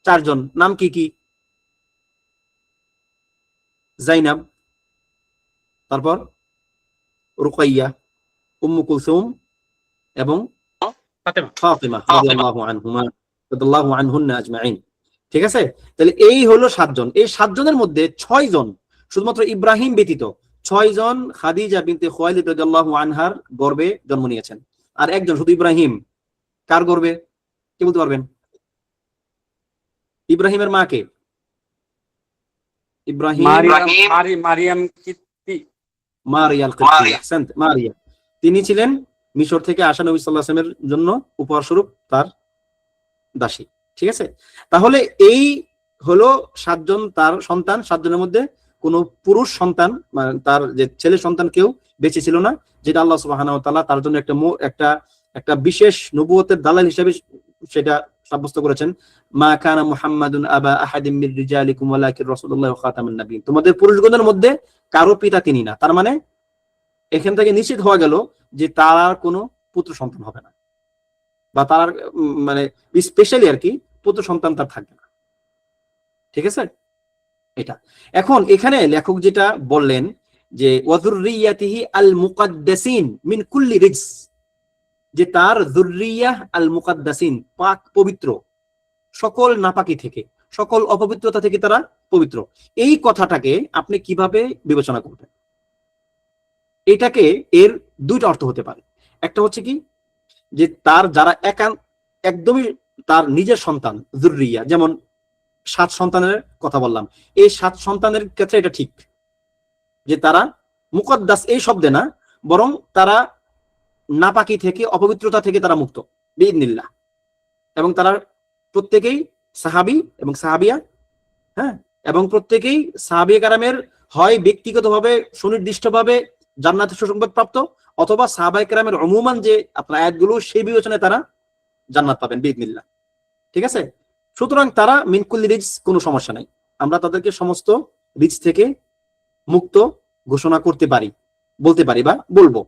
4 জন। নাম কি কি? যায়নাব, তারপর রুকাইয়া, উম্মু কুলসুম এবং ফাতেমা রাদিয়াল্লাহু আনহুমা রাদিয়াল্লাহু আনহুন্না আজমাইন। ঠিক আছে, তাহলে এই হলো 7 জন। এই 7 জনের মধ্যে 6 জন শুধুমাত্র ইব্রাহিম ব্যতীত 6 জন খাদিজা বিনতে খুয়াইলিদ রাদিয়াল্লাহু আনহার গর্ভে জন্ম নিয়েছেন। আর একজন শুধু ইব্রাহিম কার গর্ভে, কে বলতে পারবেন? ইব্রাহিমের মা কে? ইব্রাহিম মারিয়াম কিত্তি, মারিয়াল কিত্তি, আহসান্ত, মারিয়া। তিনি ছিলেন মিশর থেকে আসা নবী সাল্লাল্লাহু আলাইহি ওয়াসাল্লামের জন্য উপহার স্বরূপ তার দাসী। ঠিক আছে, তাহলে এই হলো 7 জন তার সন্তান। 7 জনের মধ্যে কোনো পুরুষ সন্তান মানে তার যে ছেলে সন্তান কেউ বেঁচে ছিল না, যেটা আল্লাহ সুবহানাহু ওয়া তাআলা তার জন্য একটা বিশেষ নবুয়তের দালাল হিসেবে সেটা সাব্যস্ত করেছেন। মা কানা মুহাম্মাদুন আবা আহাদিম মির রিজালিকুম ওয়ালাকিন রাসূলুল্লাহ ওয়া খাতামুন নবিয়্যিন, তোমাদের পুরুষগণের মধ্যে কারো পিতা তিনি না। তার মানে এখান থেকে নিশ্চিত হওয়া গেল যে তার আর কোনো পুত্র সন্তান হবে না, বা তার মানে স্পেশালি আর কি পুত্র সন্তান তার থাকবে না। ঠিক আছে, এটা। এখন এখানে লেখক যেটা বললেন যে ওয়াযুররিয়াতিহি আল মুকাদ্দাসিন মিন কুল্লি রিজস, যে তার যুররিয়াহ আল মুকাদ্দাসিন, পাক পবিত্র, সকল নাপাকি থেকে, সকল অপবিত্রতা থেকে তারা পবিত্র। এই কথাটাকে আপনি কিভাবে বিবেচনা করবেন? এটাকে এর দুইটা অর্থ হতে পারে। একটা হচ্ছে কি, যে তার যারা একদমই তার নিজের সন্তান যুররিয়া, যেমন 7 সন্তানের কথা বললাম, এই 7 সন্তানের ক্ষেত্রে এটা ঠিক যে তারা মুকদ্দাস এই শব্দে না, বরং তারা নাপাকি থেকে, অপবিত্রতা থেকে তারা মুক্ত বিইذنিল্লাহ, এবং তারা প্রত্যেকেই সাহাবী এবং সাহাবিয়া। হ্যাঁ, এবং প্রত্যেকেই সাহাবিয়ে কেরামের হয় ব্যক্তিগতভাবে সুনির্দিষ্টভাবে জান্নাতের সুসংবাদ প্রাপ্ত, অথবা সাহাবায়ে কেরামের উমুমান যে আপনার আয়াতগুলো সেই বিবেচনায় তারা জান্নাত পাবেন বিইذনিল্লাহ। ঠিক আছে, সুতরাং তারা মিন কুল্লি রিজস, কোনো সমস্যা নাই, আমরা তাদেরকে সমস্ত রিজস থেকে মুক্ত ঘোষণা করতে পারি, বলতে পারি বা বলবো।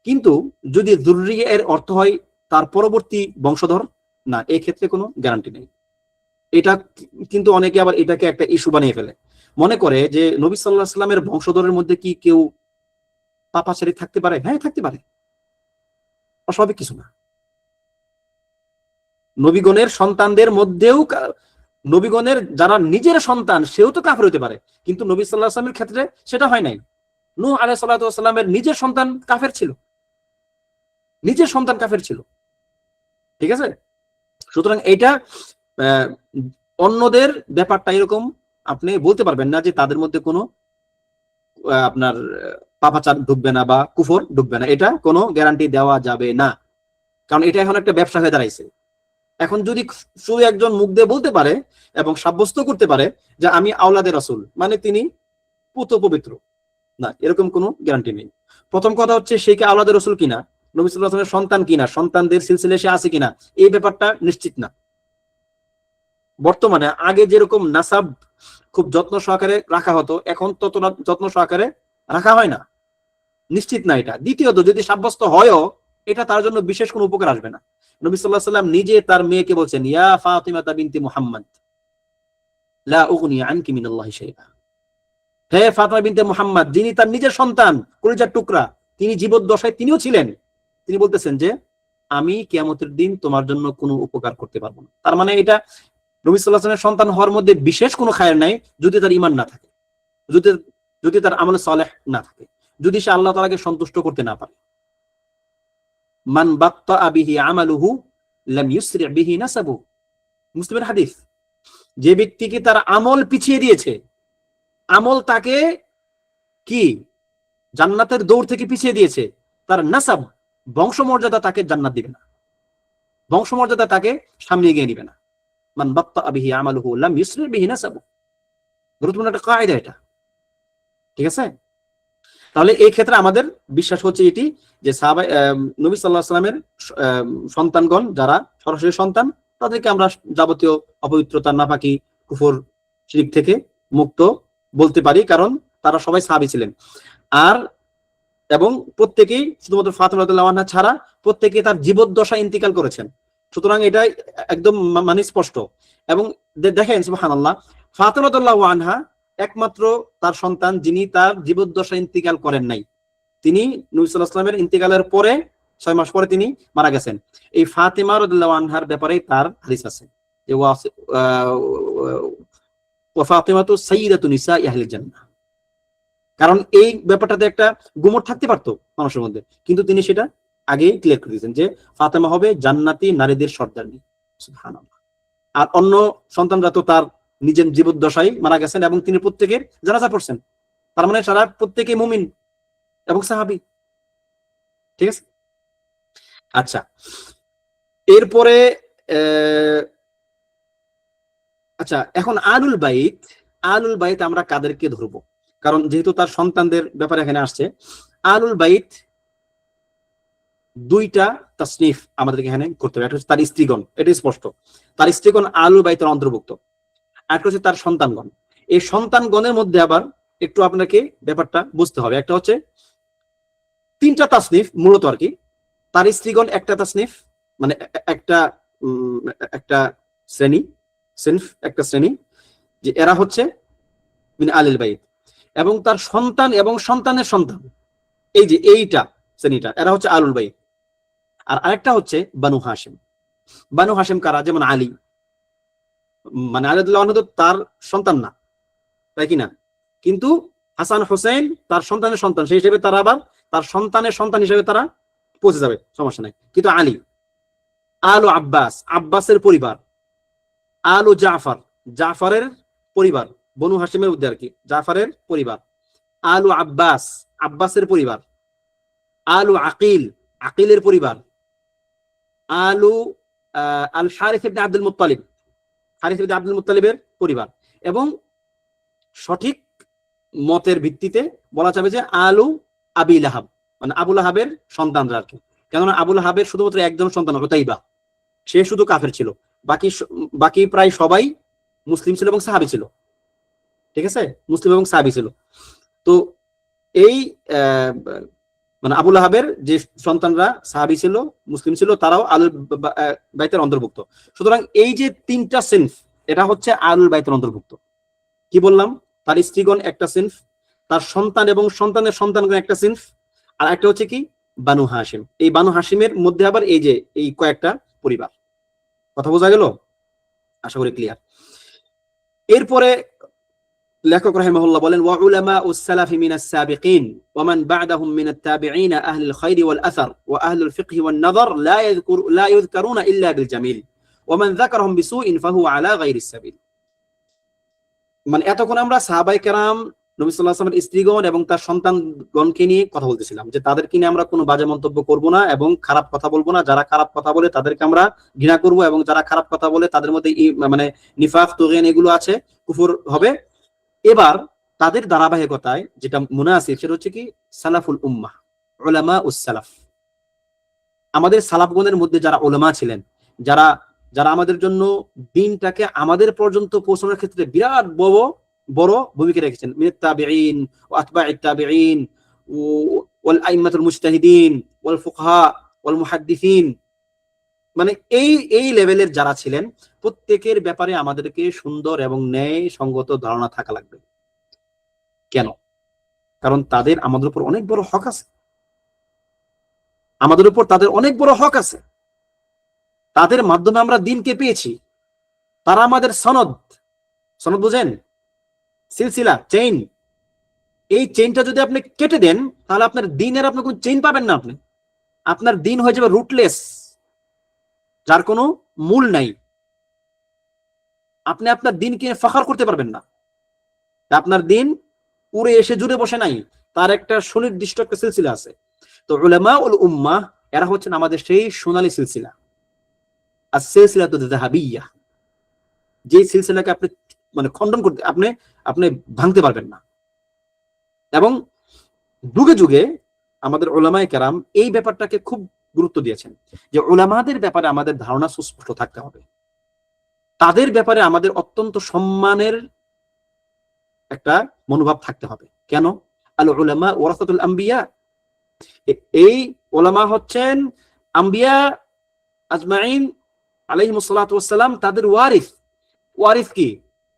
কিন্তু যদি যুররিয়া এর অর্থ হয় তার পরবর্তী বংশধর, না, এই ক্ষেত্রে কোনো গ্যারান্টি নেই। এটা কিন্তু অনেকে আবার এটাকে একটা ইস্যু বানিয়ে ফেলে, মনে করে যে নবী সাল্লাল্লাহু আলাইহি ওয়াসাল্লামের বংশধরের মধ্যে কি কেউ পাপাচারী থাকতে পারে? হ্যাঁ, থাকতে পারে, অস্বাভাবিক কিছু না। নবীগণের সন্তানদের মধ্যেও নবীগণের যারা নিজের সন্তান সেও তো কাফের হতে পারে, কিন্তু নবী সাল্লাল্লাহু আলাইহি ওয়াসাল্লামের ক্ষেত্রে সেটা হয় নাই। নূহ আলাইহিস সালাতু ওয়াস সালামের নিজের সন্তান কাফের ছিল, নিজের সন্তান কাফের ছিল। ঠিক আছে, সুতরাং এটা অন্যদের ব্যাপারটা এরকম আপনি বলতে পারবেন না যে তাদের মধ্যে কোনো আপনার পাপাচার ঢুকবে না বা কুফর ঢুকবে না, এটা কোনো গ্যারান্টি দেওয়া যাবে না, কারণ এটা এখন একটা ব্যবসা হয়ে দাঁড়াইছে। এখন যদি শুধু একজন মুখ দিয়ে বলতে পারে এবং সাব্যস্ত করতে পারে যে আমি আওলাদে রাসূল, মানে তিনি পুত পবিত্র, না, এরকম কোনো গ্যারান্টি নেই। প্রথম কথা হচ্ছে সে কি আওলাদে রাসূল কিনা, নবী সাল্লাল্লাহু আলাইহি ওয়াসাল্লামের সন্তান কিনা, সন্তানদের সিলসিলায় সে আছে কিনা, এই ব্যাপারটা নিশ্চিত না বর্তমানে। আগে যেরকম নাসাব খুব যত্ন সহকারে রাখা হতো, এখন ততটা যত্ন সহকারে রাখা হয় না, নিশ্চিত না এটা। দ্বিতীয়ত, যদি সাব্যস্ত হয়ও, এটা তার জন্য বিশেষ কোনো উপকার আসবে না। নবী সাল্লাল্লাহু আলাইহি ওয়াসাল্লাম নিজে তার মেয়েকে বলছেন, ইয়া ফাতিমা বিনতি মুহাম্মদ লা উগনি আনকি মিনাল্লাহি শাইআ, হে ফাতিমা বিনতে মুহাম্মদ, যিনি তার নিজের সন্তান, কলিজার টুকরা, তিনি জীবদ্দশায় তিনিও ছিলেন, তিনি বলতেছেন যে আমি কিয়ামতের দিন তোমার জন্য কোনো উপকার করতে পারবো না। তার মানে এটা নবী সাল্লাল্লাহু আলাইহি ওয়াসাল্লামের সন্তান হওয়ার মধ্যে বিশেষ কোনো খায়ের নাই, যদি তার ঈমান না থাকে, যদি তার আমল সালেহ না থাকে, যদি সে আল্লাহ তাআলাকে সন্তুষ্ট করতে না পারে। মান বাত্তা বিহি আমালুহু লাম ইউসরি বিহি নাসাবু, মুসলিমের হাদিস। যে ব্যক্তিকে তার আমল পিছিয়ে দিয়েছে, আমল তাকে কি জান্নাতের দৌড় থেকে পিছিয়ে দিয়েছে, তার নাসাব, বংশমর্যাদা তাকে জান্নাত দিবে না, বংশমর্যাদা তাকে সামনে এগিয়ে নিবে না। মান বাত্তা বিহি আমালুহু লাম ইউসরি বিহি নাসাবু, গুরুত্বপূর্ণ একটা কায়দা এটা। ঠিক আছে, তাহলে এই ক্ষেত্রে আমাদের বিশ্বাস হচ্ছে এটি যে নবী সাল্লাল্লাহু আলাইহি ওয়াসাল্লামের সন্তানগণ যারা সরাসরি সন্তান, তাদেরকে আমরা যাবতীয় অপবিত্রতা, নাপাকি, কুফর, শিরক থেকে মুক্ত বলতে পারি, কারণ তারা সবাই সাহাবী ছিলেন। আর এবং প্রত্যেকেই, শুধুমাত্র ফাতিমা রাদিয়াল্লাহু আনহা ছাড়া, প্রত্যেকেই তার জীবদ্দশা ইন্তিকাল করেছেন। সুতরাং এটা একদম মানে স্পষ্ট। এবং দেখেন সুবহানাল্লাহ, ফাতিমা রাদিয়াল্লাহু আনহা একমাত্র তার সন্তান যিনি তার জীবদ্দশা ইন্তিকাল করেন নাই। তিনি নবী সাল্লাল্লাহু আলাইহি ওয়াসাল্লামের ইন্তিকালের পরে 6 মাস পরে তিনি মারা গেছেন। এই ফাতিমা রাদিয়াল্লাহু আনহার ব্যাপারে তার হাদিস আছে, যে ওয়া ফাতিমাতু সাইয়্যিদাতু নিসাই আহলিল জান্নাহ। কারণ এই ব্যাপারটাতে একটা গুমট থাকতে পারতো মানুষের মধ্যে, কিন্তু তিনি সেটা আগেই ক্লিয়ার করে দিয়েছেন যে ফাতেমা হবে জান্নাতি নারীদের সর্দারনী। সুবহানাল্লাহ। আর অন্য সন্তানরা তো তার নিজের জীবদ্দশায় মারা গেছেন এবং তিনি প্রত্যেকের জানাজা পড়ছেন। তার মানে সারা প্রত্যেকেই মুমিন এবং সাহাবী। ঠিক আছে? আচ্ছা, এরপরে আচ্ছা, এখন আলুল বাইত আমরা কাদেরকে ধরবো? কারণ যেহেতু তার সন্তানদের ব্যাপারে এখানে আসছে, আলুল বাইত দুইটা তাসনিফ আমাদেরকে এখানে করতে হবে। একটা হচ্ছে তার স্ত্রীগণ, এটা স্পষ্ট, তার স্ত্রীগণ আলুল বাইতের অন্তর্ভুক্ত। একটা হচ্ছে তার সন্তানগণ। এই সন্তানগণের মধ্যে আবার একটু আপনাকে ব্যাপারটা বুঝতে হবে। একটা হচ্ছে তিনটা তাসনিফ মূলত আর কি, তার স্ত্রীগণ একটা তাসনিফ, মানে একটা একটা শ্রেণী, একটা শ্রেণী, যে এরা হচ্ছে মিন আলিল বাইত, এবং তার সন্তান এবং সন্তানের সন্তান, এই যে এইটা শ্রেণীটা, এরা হচ্ছে আলুল বাইত। আর আরেকটা হচ্ছে বানু হাশিম। বানু হাশিম কারা? যেমন আলী, মানে আলী রাদিয়াল্লাহু আনহু তো তার সন্তান না, তাই কিনা? কিন্তু হাসান হোসেন তার সন্তানের সন্তান, সেই হিসেবে তারা আবার তার সন্তানের সন্তান হিসেবে তারা পৌঁছে যাবে, সমস্যা নাই। কিন্তু আলী, আলু আব্বাস, আব্বাসের পরিবার, আলু জাফর, জাফরের পরিবার, বনু হাশিমের মধ্যে আর কি জাফরের পরিবার, আলু আব্বাস, আব্বাসের পরিবার, আলু আকিল, আকিলের পরিবার, আলু আল হারিস ইবনে আব্দুল মুত্তালিব, হারিস ইবনে আব্দুল মুত্তালিবের পরিবার। এবং সঠিক মতের ভিত্তিতে বলা যাবে যে আলু আবি লাহাব, মানে আবু লাহাবের সন্তানরা আর কি। কেননা আবু লাহাবের শুধুমাত্র একজন সন্তান, উতাইবা, সে শুধু কাফের ছিল, বাকি প্রায় সবাই মুসলিম ছিল এবং সাহাবী ছিল। ঠিক আছে, মুসলিম এবং সাহাবী ছিল। তো এই মানে আবু লাহাবের যে সন্তানরা সাহাবী ছিল, মুসলিম ছিল, তারাও আলুল বাইতের অন্তর্ভুক্ত। সুতরাং এই যে তিনটা সিনফ, এটা হচ্ছে আলুল বাইতের অন্তর্ভুক্ত। কি বললাম? তার স্ত্রীগণ একটা সিনফ, তার সন্তান এবং সন্তানের সন্তানগণ একটা সিনফ, আর একটা হচ্ছে কি বানু হাশিম। এই বানু হাশিমের মধ্যে আবার এই যে এই কয়েকটা পরিবার। কথা বোঝা গেল? আশা করি ক্লিয়ার। এরপরে লেখক রাহিমাহুল্লাহ বলেন, ওয়া উলামাউস সালাফি মিনাস সাবিকিন ওয়া মান বা'দাহুম মিনাত তাবিঈন আহলুল খায়র ওয়াল আসার ওয়া আহলুল ফিকহ ওয়ান নাযার লা ইযকারুনা ইল্লা বিল জামিল ওয়া মান যাকারহুম বিসুইন ফাহুয়া আলা গায়রিস সাবিল। মানে এতক্ষণ আমরা সাহাবায়ে কেরাম, নবী সাল্লাল্লাহু আলাইহি ওয়াসাল্লামের স্ত্রীগণ এবং তার সন্তানগণকে নিয়ে কথা বলতেছিলাম, যে তাদেরকে নিয়ে আমরা কোনো বাজে মন্তব্য করব না এবং খারাপ কথা বলবো না। যারা খারাপ কথা বলে তাদেরকে আমরা ঘৃণা করব, এবং যারা খারাপ কথা বলে তাদের মধ্যে মানে নিফাক, তুগয়ান এগুলো আছে, কুফর হবে। এবার তাদের ধারাবাহিকতায় যেটা মুনাসিব সেটা হচ্ছে কি সালাফুল উম্মাহ, উলামা উস সালাফ। আমাদের সালাফগণের মধ্যে যারা উলামা ছিলেন, যারা যারা আমাদের জন্য দ্বীনটাকে আমাদের পর্যন্ত পৌঁছানোর ক্ষেত্রে বিরাট বড় ভূমিকা রেখেছেন, মিনাত তাবিঈন ওয়া আতবাঈত তাবিঈন ওয়াল আইম্মাতুল মুজতাহিদিন ওয়াল ফুকাহা ওয়াল মুহাদ্দিসিন, মানে এই লেভেলের যারা ছিলেন, প্রত্যেকের ব্যাপারে আমাদেরকে সুন্দর এবং ন্যায় সঙ্গত ধারণা থাকা লাগবে। কেন? কারণ তাদের আমাদের উপর অনেক বড় হক আছে, আমাদের উপর তাদের অনেক বড় হক আছে। তাদের মাধ্যমে আমরা দ্বীনকে পেয়েছি। তারা আমাদের সনদ বুঝেন, সিলসিলা, চেইন। এই চেইনটা যদি আপনি কেটে দেন, তাহলে আপনার দ্বীনের আপনি কোনো চেইন পাবেন না। আপনার দ্বীন হয়ে যাবে রুটলেস, যার কোনো মূল নাই। আপনি আপনার দ্বীনকে ফখর করতে পারবেন না। আপনার দ্বীন উড়ে এসে জুড়ে বসে নাই, তার একটা সুনির্দিষ্ট একটা সিলসিলা আছে। তো উলামা উল উম্মাহ এরা হচ্ছেন আমাদের সেই সোনালী সিলসিলা, আর সিলসিলাতু যাহাবিয়্যাহ, যে সিলসিলাকে আপনি মানে খণ্ডন করতে আপনি ভাঙতে পারবেন না। এবং যুগে যুগে আমাদের উলামায়ে কেরাম এই ব্যাপারটাকে খুব গুরুত্ব দিয়েছেন, যে উলামাদের ব্যাপারে আমাদের ধারণা সুস্পষ্ট থাকতে হবে, তাদের ব্যাপারে আমাদের অত্যন্ত সম্মানের একটা মনোভাব থাকতে হবে। কেন? আল উলামা ওয়ারাসাতুল আম্বিয়া, এই উলামা হচ্ছেন আম্বিয়া আজমাইন আলাইহিমুস সালাতু ওয়াস সালাম, তাদের ওয়ারিস। ওয়ারিস কি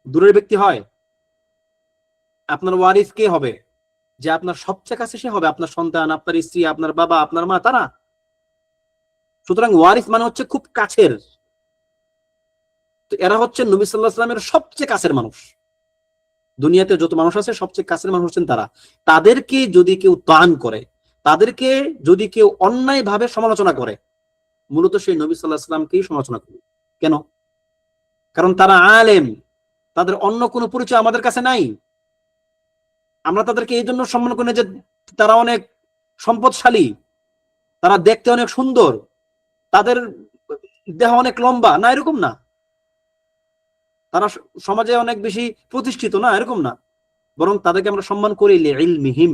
দূরের ব্যক্তি হয়? আপনার ওয়ারিস কে হবে? যে আপনার সবচেয়ে কাছে সে হবে, আপনার সন্তান, আপনার স্ত্রী, আপনার বাবা, আপনার মা, তারা। সুতরাং ওয়ারিস মানে হচ্ছে খুব কাছের। তো এরা হচ্ছে নবী সাল্লাল্লাহু আলাইহি ওয়াসাল্লামের সবচেয়ে কাছের মানুষ। দুনিয়াতে যত মানুষ আছে সবচেয়ে কাছের মানুষ হচ্ছেন তারা। তাদেরকে যদি কেউ তান করে, তাদেরকে যদি কেউ অন্যায় ভাবে সমালোচনা করে, মূলত সেই নবী সাল্লাল্লাহু আলাইহি ওয়াসাল্লামকেই সমালোচনা করবে। কেন? কারণ তারা আলেম, তাদের অন্য কোনো পরিচয় আমাদের কাছে নাই। আমরা তাদেরকে এই জন্য সম্মান করি না যে তারা অনেক সম্পদশালী, তারা দেখতে অনেক সুন্দর, তাদের দেহ অনেক লম্বা, না এরকম না। তারা সমাজে অনেক বেশি প্রতিষ্ঠিত, না এরকম না। বরং তাদেরকে আমরা সম্মান করি লিইলমিহিম,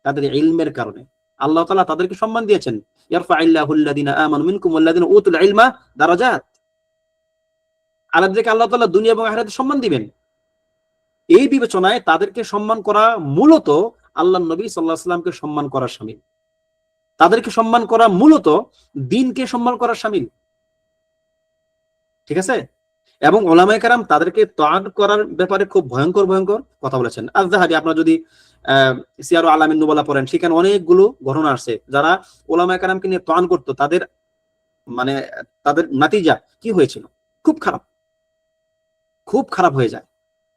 তাদের ইলমের কারণে। আল্লাহ তাআলা তাদেরকে সম্মান দিয়েছেন, ইয়ারফাইল্লাহুল্লাযিনা আমানু মিনকুম ওয়াল্লাযিনা উতুল ইলমা দারাজাত। আল্লাহকে আল্লাহ তাআলা দুনিয়া এবং আখিরাতে সম্মান দিবেন। এই বিবেচনায় তাদেরকে সম্মান করা মূলত আল্লাহর নবী সাল্লাল্লাহু আলাইহি ওয়াসাল্লামকে সম্মান করার শামিল। তাদেরকে সম্মান করা মূলত দ্বীনকে সম্মান করার শামিল। ঠিক আছে? এবং উলামায়ে কেরাম তাদেরকে তাআত করার ব্যাপারে খুব ভয়ঙ্কর ভয়ঙ্কর কথা বলেছেন। আয-যাহাবী, আপনারা যদি সিয়ারু আলামিন নুবালা পড়েন, সেখানে অনেকগুলো ঘটনা আসছে যারা উলামায়ে কেরামকে নিয়ে তাআন করতো, তাদের মানে তাদের নাতিজা কি হয়েছিল? খুব খারাপ, খুব খারাপ হয়ে যায়।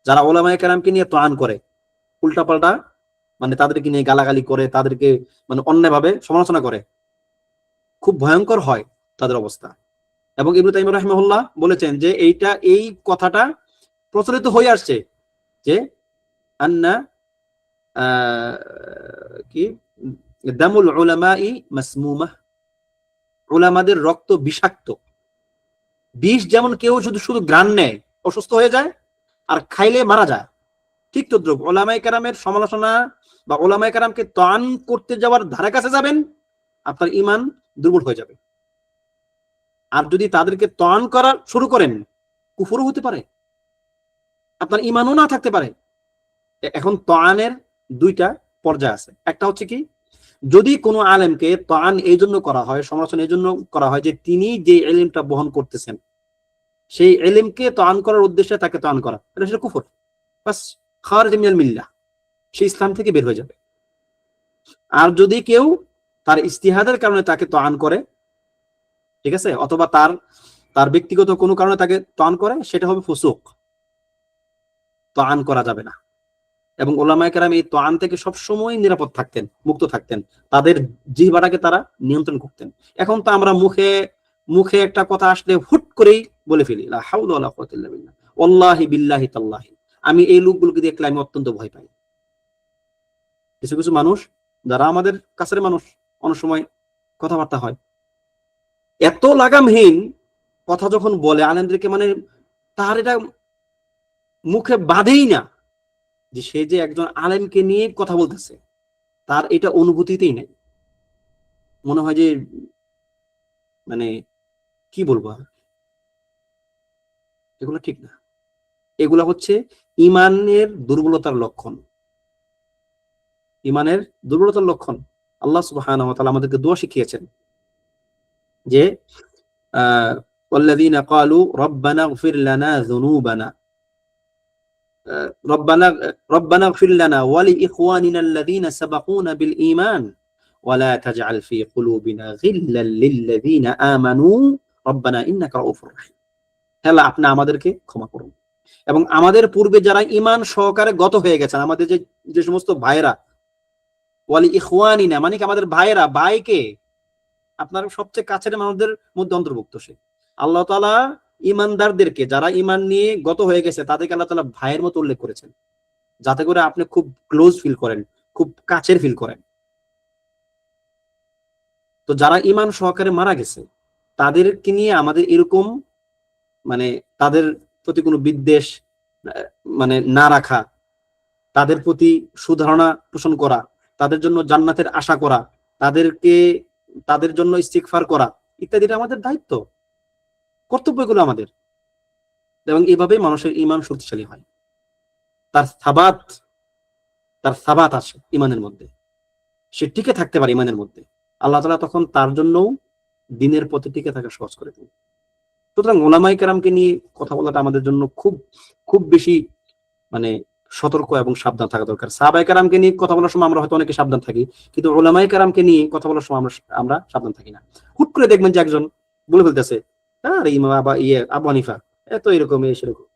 যারা উলামায়ে কেরামকে নিয়ে তাআন করে, উল্টাপাল্টা মানে তাদেরকে নিয়ে গালাগালি করে, তাদেরকে মানে অন্যায়ভাবে সমালোচনা করে, খুব ভয়ঙ্কর হয় তাদের অবস্থা। এবং ইবনে তাইমিয়া রাহিমাহুল্লাহ বলেছেন যে এই কথাটা প্রচলিত হয়ে আসছে যে আন্না কি দামুল উলামাই মাসমুমা, উলামাদের রক্ত বিষাক্ত। বিষ যেমন কেউ শুধু ঘ্রাণ নেয় অসুস্থ হয়ে যায়, আর খাইলে মারা যায়, ঠিক তদ্রুপ উলামায়ে কেরামের সমালোচনা বা উলামায়ে কেরামকে তাআন করতে যাওয়ার ধারে কাছে যাবেন, আপনার ঈমান দুর্বল হয়ে যাবে। আর যদি তাদেরকে তাআন করা শুরু করেন, কুফরও হতে পারে, আপনার ঈমানও না থাকতে পারে। এখন তাআনের দুইটা পর্যায় আছে। একটা হচ্ছে কি, যদি কোনো আলেমকে তাআন এই জন্য করা হয়, সমালোচনা এই জন্য করা হয় যে তিনি যে ইলমটা বহন করতেছেন সেই ইলমকে তাআন করার উদ্দেশ্যে তাকে তাআন করা, এটা সেটা কুফর, বাস খারিজ মিনাল মিল্লাহ, সে ইসলাম থেকে বের হয়ে যাবে। আর যদি কেউ তার ইজতিহাদের কারণে তাকে তাআন করে, ঠিক আছে, অথবা তার ব্যক্তিগত কোনো কারণে তাকে তাআন করে, সেটা হবে ফুসুক, তাআন করা যাবে না। এবং উলামায়ে কেরাম এই তাআন থেকে সবসময় নিরাপদ থাকতেন, মুক্ত থাকতেন, তাদের জিহ্বাটাকে তারা নিয়ন্ত্রণ করতেন। এখন তো আমরা মুখে একটা কথা আসলে হুট করেই বলে ফেলি, লা হাওলা ওয়ালা কুওয়াতা ইল্লা বিল্লাহ, ওয়াল্লাহি বিল্লাহি তাল্লাহি। আমি এই লোকগুলোকে দেখলে আমি অত্যন্ত ভয় পাই। কিছু কিছু মানুষ যারা আমাদের কাছের মানুষ, অনেক সময় কথাবার্তা হয়, এত লাগামহীন কথা যখন বলে আলেমদেরকে, মানে তার এটা মুখে বাঁধেই না যে সে যে একজন আলেমকে নিয়ে কথা বলতেছে, তার এটা অনুভূতিতেই নাই। মনে হয় যে মানে কি বলবো, এগুলো ঠিক না। এগুলা হচ্ছে ঈমানের দুর্বলতার লক্ষণ, ঈমানের দুর্বলতার লক্ষণ। আল্লাহ সুবহানাহু ওয়া তাআলা আমাদেরকে দোয়া শিখিয়েছেন যে ওয়াল্লাযীনা ক্বালু রব্বানা ইগফির লানা যুনুবানা, রব্বানা ইগফির লানা ওয়া লিইখওয়ানিনা আল্লাযীনা সাবাকুনা বিল ঈমান ওয়া লা তাজআল ফি কুলুবিনা গিল্লাল লিল্লাযীনা আমানু রব্বানা ইন্নাকা রাউফুর রাহিম। হে আল্লাহ, আপনি আমাদেরকে ক্ষমা করুন এবং আমাদের পূর্বে যারা ঈমান সহকারে গত হয়ে গেছেন, আমাদের যে সমস্ত ভাইরা, ওয়া লিইখওয়ানিনা মানে কি আমাদের ভাইরা, ভাইকে আপনার সবচেয়ে কাছের মানুষদের মধ্যে অন্তর্ভুক্ত সে। আল্লাহ তাআলা ঈমানদারদেরকে, যারা ঈমান নিয়ে গত হয়ে গেছে, তাদেরকে আল্লাহ তাআলা ভাইয়ের মতো উল্লেখ করেছেন, যাতে করে আপনি খুব ক্লোজ ফিল করেন, খুব কাছের ফিল করেন। তো যারা ঈমান সহকারে মারা গেছে, তাদেরকে নিয়ে আমাদের এরকম মানে তাদের প্রতি কোনো বিদ্বেষ মানে না রাখা, তাদের প্রতি সুধারণা পোষণ করা, তাদের জন্য জান্নাতের আশা করা, তাদের জন্য ইস্তিগফার করা ইত্যাদিটা আমাদের দায়িত্ব, কর্তব্য এগুলো আমাদের। এবং এইভাবেই মানুষের ঈমান শক্তিশালী হয়, তার সাবাত আছে ঈমানের মধ্যে, সে টিকে থাকতে পারে ঈমানের মধ্যে। আল্লাহ তাআলা তখন তার জন্যও দ্বীনের পথে টিকে থাকা সহজ করে দেন। সুতরাং উলামায়ে কেরামকে নিয়ে কথা বলাটা আমাদের জন্য খুব খুব বেশি মানে সতর্ক এবং সাবধান থাকা দরকার। সাহাবায়ে কেরামকে নিয়ে কথা বলার সময় আমরা হয়তো অনেকে সাবধান থাকি, কিন্তু উলামায়ে কেরামকে নিয়ে কথা বলার সময় আমরা সাবধান থাকি না। হুট করে দেখবেন যে একজন বলে ফেলতেছে, আরে ইমাম আবু হানিফা এত এরকম সেরকম,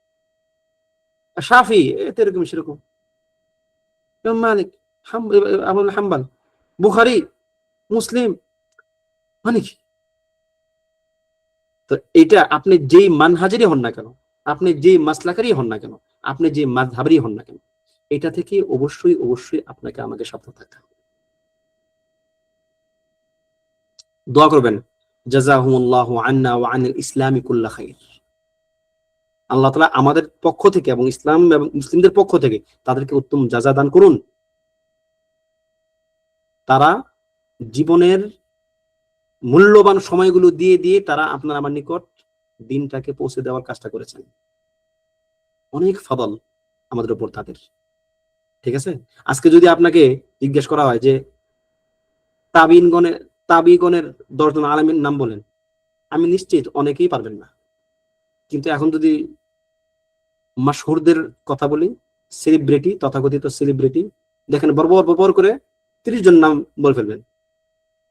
শাফি এত এরকম সেরকম, ইমাম মালিক, আবুল হাম্বাল, বুখারী, মুসলিম, মানে কি? তো এটা আপনি যেই মানহাজেরই হন না কেন, আপনি যেই মাসলাকারই হন না কেন, আপনি যে মাযহাবেরই হন না কেন, এটা থেকে অবশ্যই অবশ্যই আপনাকে আমাকে সাবধান থাকতে হবে। দোয়া করবেন, জাযাহুমুল্লাহু আন্না ওয়া আনিল ইসলামি কুল্লা খাইর। আল্লাহ তাআলা আমাদের পক্ষ থেকে এবং ইসলাম এবং মুসলিমদের পক্ষ থেকে তাদেরকে উত্তম জাযা দান করুন। তারা জীবনের মূল্যবান সময়গুলো দিয়ে দিয়ে তারা আপনার আমার নিকট দিনটাকে পৌঁছে দেওয়ার কাজটা করেছেন। অনেক ফদল আমাদের উপর তাদের। ঠিক আছে, আজকে যদি আপনাকে জিজ্ঞেস করা হয় যে তাবিনগণের তাবিগণের 10 জন আলেমের নাম বলেন, আমি নিশ্চিত অনেকেই পারবেন না। কিন্তু এখন যদি মাশহুরদের কথা বলি, সেলিব্রিটি, তথাকথিত সেলিব্রিটি, দেখেন বরবর বরবর করে 30 জন নাম বলে ফেলবেন।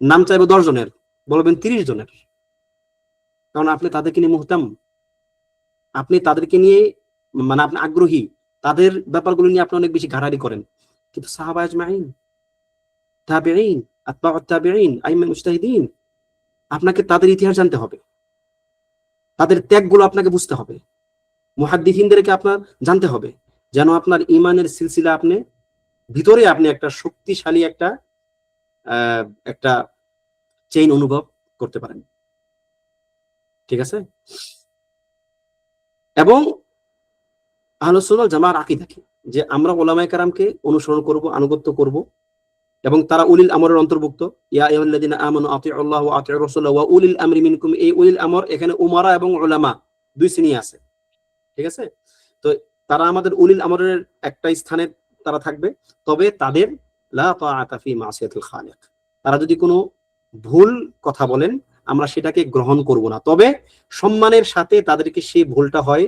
নাম চাইবে 10 জনের, বলবেন 30 জনের। কারণ আপনি তাদেরকে নিয়ে মুহতাম, আপনি তাদেরকে নিয়ে মানে আপনি আগ্রহী, তাদের ব্যাপারগুলো নিয়ে আপনি অনেক বেশি ঘাটাঘাটি করেন। কিন্তু সাহাবা আজমাইন, তাবেঈন, আতবাউত তাবেঈন, আইম্মা মুজতাহিদিন, আপনাকে তাদের ইতিহাস জানতে হবে, তাদের ত্যাগগুলো আপনাকে বুঝতে হবে, মুহাদ্দিসিনদেরকে আপনার জানতে হবে, যেন আপনার ঈমানের সিলসিলা আপনি ভিতরে আপনি একটা শক্তিশালী একটা একটা চেইন অনুভব করতে পারেন। ঠিক আছে, এবং আহলুস সুন্নাহ ওয়াল জামাআর আকীদা কি, যে আমরা উলামায়ে কেরামকে অনুসরণ করব, আনুগত্য করব, এবং তারা উলিল আমরের অন্তর্ভুক্ত। ইয়া আইয়ুহাল্লাযিনা আমানু আতিউল্লাহ ওয়া আতিউর রাসূল ওয়া উলিল আমরি মিনকুম। এই উলিল আমর এখানে উমারা এবং উলামা দুই শ্রেণী আছে। ঠিক আছে, তো তারা আমাদের উলিল আমরের একটা স্থানে তারা থাকবে, তবে তাদের লা তাআতা ফি মাসিয়াতিল খালিক। তারা যদি কোনো ভুল কথা বলেন আমরা সেটাকে গ্রহণ করব না, তবে সম্মানের সাথে তাদেরকে সেই ভুলটা হয়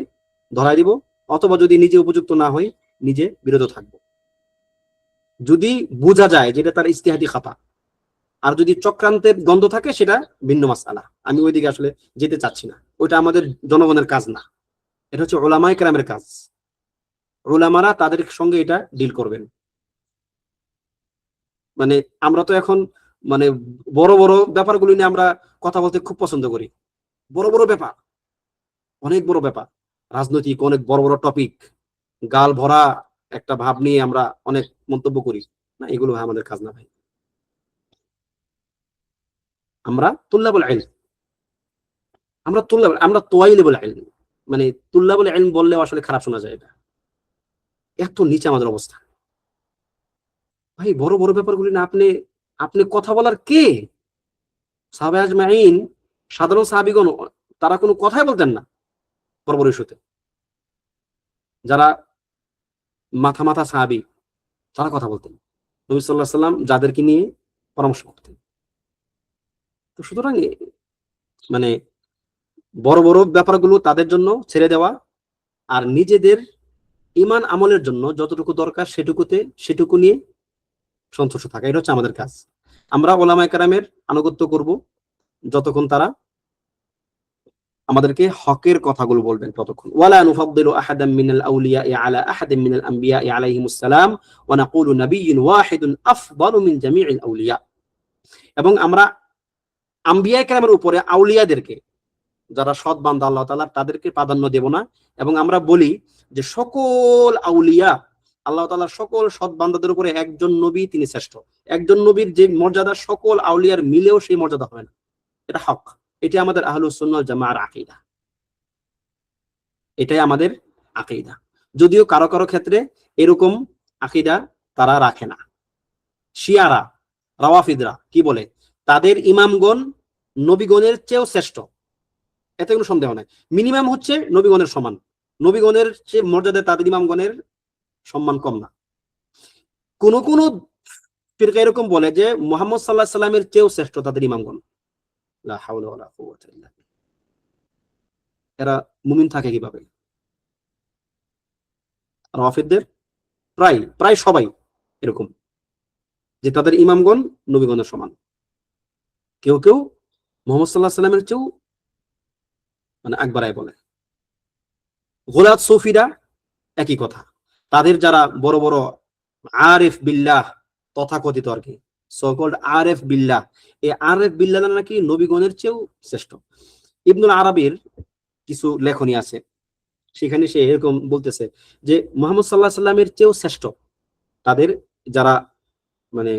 ধরাই দিব, অথবা যদি নিজে উপযুক্ত না হই নিজে বিরত থাকবো। যদি বোঝা যায় যেটা তার ইজতিহাদি খাতা, আর যদি চক্রান্তের গন্ধ থাকে সেটা ভিন্ন মাসআলা। আমি ওইদিকে আসলে যেতে চাচ্ছি না, ওইটা আমাদের জনগণের কাজ না, এটা হচ্ছে উলামায়ে কেরামের কাজ। উলামারা তাদের সঙ্গে এটা ডিল করবেন। মানে আমরা তো এখন মানে বড় বড় ব্যাপারগুলো নিয়ে আমরা কথা বলতে খুব পছন্দ করি। বড় বড় ব্যাপার, অনেক বড় ব্যাপার, রাজনৈতিক অনেক বড় বড় টপিক, গাল ভরা একটা ভাব নিয়ে আমরা অনেক মন্তব্য করি। না, এগুলো আমাদের কাজ না ভাই। আমরা তুল্লাবুল ইলম, আমরা তোয়াইলেবুল ইলম, মানে তুল্লাবুল ইলম বললেও আসলে খারাপ শোনা যায়। এটা এত নিচে আমাদের অবস্থা ভাই। বড় বড় ব্যাপারগুলি না আপনি আপনি কথা বলার কে? সাহাবা আজমাইন, সাধারণ সাহাবীগণ, তারা কোনো কথাই বলতেন না বড় বড় ইস্যুতে। যারা মাথা মাথা সাহাবী তারা কথা বলতেন, নবী সাল্লাল্লাহু আলাইহি সাল্লাম যাদেরকে নিয়ে পরামর্শ করতেন। তো সুতরাং মানে বড় বড় ব্যাপারগুলো তাদের জন্য ছেড়ে দেওয়া, আর নিজেদের ঈমান আমলের জন্য যতটুকু দরকার সেটুকু নিয়ে সন্তুষ্ট থাকা, এটা হচ্ছে আমাদের কাজ। আমরা উলামায়ে কেরামের আনুগত্য করব যতক্ষণ তারা আমাদেরকে হকের কথাগুলো বলবেন ততক্ষণ। ওয়ালা নুফাদ্দিলু আহাদাম মিনাল আউলিয়াই আলা আহাদিন মিনাল আম্বিয়াই আলাইহিমুস সালাম ওয়া নাকুলু নাবিয়্যুন ওয়াহিদুন আফদালু মিন জামিইল আউলিয়া। এবং আমরা আম্বিয়ায়ে কেরামের উপরে আউলিয়াদেরকে, যারা সৎ বান্দা আল্লাহ তাআলা, তাদেরকে প্রাধান্য দেব না। এবং আমরা বলি যে সকল আউলিয়া, আল্লাহ তাআলার সকল সৎ বান্দাদের উপরে একজন নবী তিনি শ্রেষ্ঠ। একজন নবীর যে মর্যাদা সকল আউলিয়ার মিলেও সেই মর্যাদা হয় না, এটা হক। এটি আমাদের আহলুস সুন্নাহ ওয়াল জামাআর আকীদা, এটাই আমাদের আকীদা। যদিও কারো কারো ক্ষেত্রে এরকম আকীদা তারা রাখে না। শিয়ারা, রাওয়াফিদরা কি বলে, তাদের ইমামগণ নবীগণের চেয়েও শ্রেষ্ঠ, এতে কোনো সন্দেহ নাই। মিনিমাম হচ্ছে নবীগণের সমান, নবীগণের যে মর্যাদা তাদের ইমামগণের সম্মান কম না। কোন কোন ফিরকা এরকম বলে যে মুহাম্মদ সাল্লাল্লাহু আলাইহি সাল্লামের চেয়েও শ্রেষ্ঠ তাদের ইমামগণ। লা হাওলা ওয়ালা কুওয়াতা ইল্লা বিল্লাহ। এরা মুমিন থাকে কিভাবে? রাওয়াফিদদের প্রায় প্রায় সবাই এরকম, যে তাদের ইমামগণ নবীগণের সমান। কেউ কেউ মুহাম্মদ সাল্লাল্লাহু আলাইহি সাল্লামের চেয়েও মানে আগ বাড়ায় বলে। গোলাত সুফিরা একই কথা। তাদের যারা বড় বড় আরিফ বিল্লাহ তথাকথিত আর কি, সো কল্ড আরিফ বিল্লাহ, এই আরিফ বিল্লাহ নাকি নবীগণের চেয়েও শ্রেষ্ঠ। ইবনুল আরাবির কিছু লেখনী আছে, সেখানে সে এরকম বলতেছে যে মুহাম্মদ সাল্লাল্লাহু আলাইহি সাল্লামের চেয়েও শ্রেষ্ঠ তাদের যারা মানে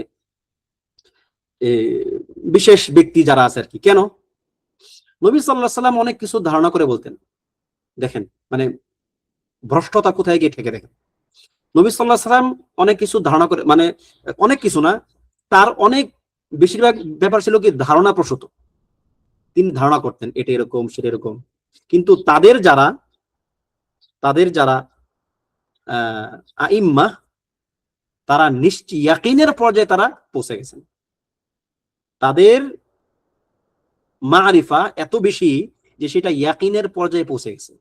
বিশেষ ব্যক্তি যারা আছে আর কি। কেন? নবী সাল্লাল্লাহু আলাইহি সাল্লাম অনেক কিছু ধারণা করে বলতেন। দেখেন মানে ভ্রষ্টতা কোথায় গিয়ে ঠেকে দেখেন। নবী সাল্লাল্লাহু আলাইহি সাল্লাম অনেক কিছু ধারণা করে, মানে অনেক কিছু না, তার অনেক বেশিরভাগ ব্যাপার ছিল কি ধারণা প্রসূত। তিনি ধারণা করতেন এটা এরকম সেটা এরকম, কিন্তু তাদের যারা আইম্মা, তারা নিশ্চিত ইয়াকিনের পর্যায়ে তারা পৌঁছে গেছেন। তাদের মারিফা এত বেশি যে সেটা ইয়াকিনের পর্যায়ে পৌঁছে গেছে।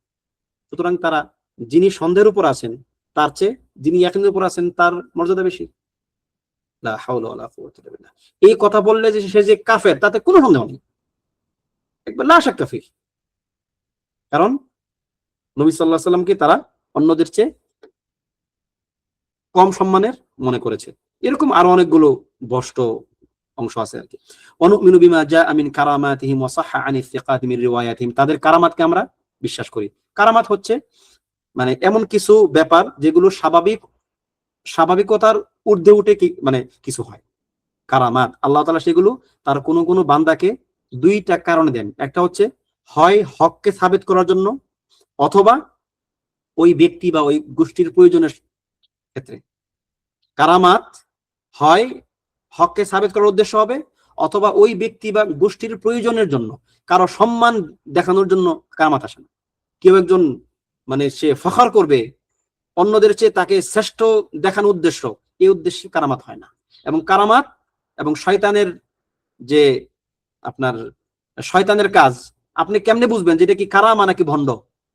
সুতরাং তারা যিনি সন্দেহের উপর আছেন তার চেয়ে যিনি ইয়াকিনের উপর আছেন তার মর্যাদা বেশি। লা হাওলা ওয়ালা কুওয়াতা ইল্লা বিল্লাহ। এই কথা বললে যে সে যে কাফের তাতে কোনো সন্দেহ নেই, একবার লা শাক্কা ফিহ। কারণ নবী সাল্লাল্লাহু আলাইহি সাল্লামকে তারা অন্যদের চেয়ে কম সম্মানের মনে করেছে। এরকম আরো অনেকগুলো ভ্রষ্ট অংশ আছে আর কি। অনুমিনু বিমা জাআ মিন কারামাতিহিম ওয়া সাহহা আনিস সিকাতি মিন রিওয়ায়াতিহিম। তাদের কারামাতকে আমরা বিশ্বাস করি। কারামাত হচ্ছে মানে এমন কিছু ব্যাপার যেগুলো স্বাভাবিকতার ঊর্ধ্বে উঠে মানে কিছু হয়। কারামাত আল্লাহ তাআলা সেগুলো তার কোন কোন বান্দাকে দুইটা কারণে দেন। একটা হচ্ছে হয় হককে সাবিত করার জন্য, অথবা ওই ব্যক্তি বা ওই গোষ্ঠীর প্রয়োজনের ক্ষেত্রে। কারামাত হয় হককে সাবিত করার উদ্দেশ্য হবে, অথবা ওই ব্যক্তি বা গোষ্ঠীর প্রয়োজনের জন্য, কারো সম্মান দেখানোর জন্য কারামাত আসে না। কেউ একজন মানে সে ফখর করবে অন্যদের চেয়ে, তাকে শ্রেষ্ঠ দেখানোর উদ্দেশ্য, এই উদ্দেশ্যে কারামাত হয় না। এবং কারামাত এবং শয়তানের যে আপনার শয়তানের কাজ, আপনি কেমনে বুঝবেন যে এটা কি কারামা নাকি ভণ্ড?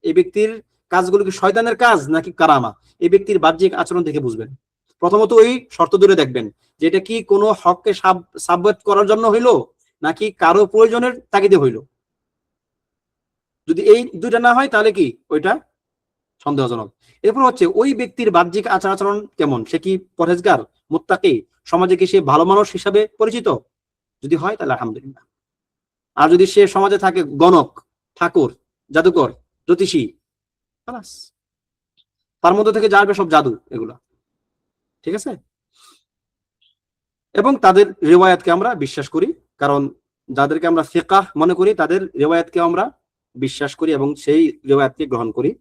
এই ব্যক্তির কাজগুলো কি শয়তানের কাজ নাকি কারামা, এই ব্যক্তির বাহ্যিক আচরণ থেকে বুঝবেন। প্রথমত ওই শর্ত দূরে দেখবেন যে এটা কি কোনো হককে সাব্যস্ত করার জন্য হইলো নাকি কারো প্রয়োজনের তাগিদে হইলো। যদি এই দুইটা না হয় তাহলে কি ওইটা সন্দেহজনক। এরপর হচ্ছে ওই ব্যক্তির বাহ্যিক আচার আচরণ কেমন, সে কি পরহেজগার, মুত্তাকি, সমাজে কি সে ভালো মানুষ হিসাবে পরিচিত? যদি হয় তাহলে আলহামদুলিল্লাহ। আর যদি সে সমাজে থাকে গণক, ঠাকুর, জাদুকর, জ্যোতিষী, তার মধ্যে থেকে যাবে সব জাদু, এগুলা ঠিক আছে। এবং তাদের রিওয়ায়াতকে আমরা বিশ্বাস করি, কারণ যাদেরকে আমরা ফিকাহ মনে করি তাদের রিওয়ায়াতকে আমরা বিশ্বাস করি এবং সেই রিওয়ায়াতকে গ্রহণ করি।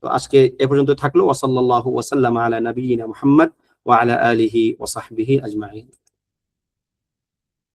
তো আজকে এ পর্যন্ত থাকলো। ওয়া সাল্লাল্লাহু ওয়া সাল্লামা আলা নাবিয়িনা মুহাম্মদ ওয়া আলা আলিহি ওয়া সাহবিহি আজমাইন।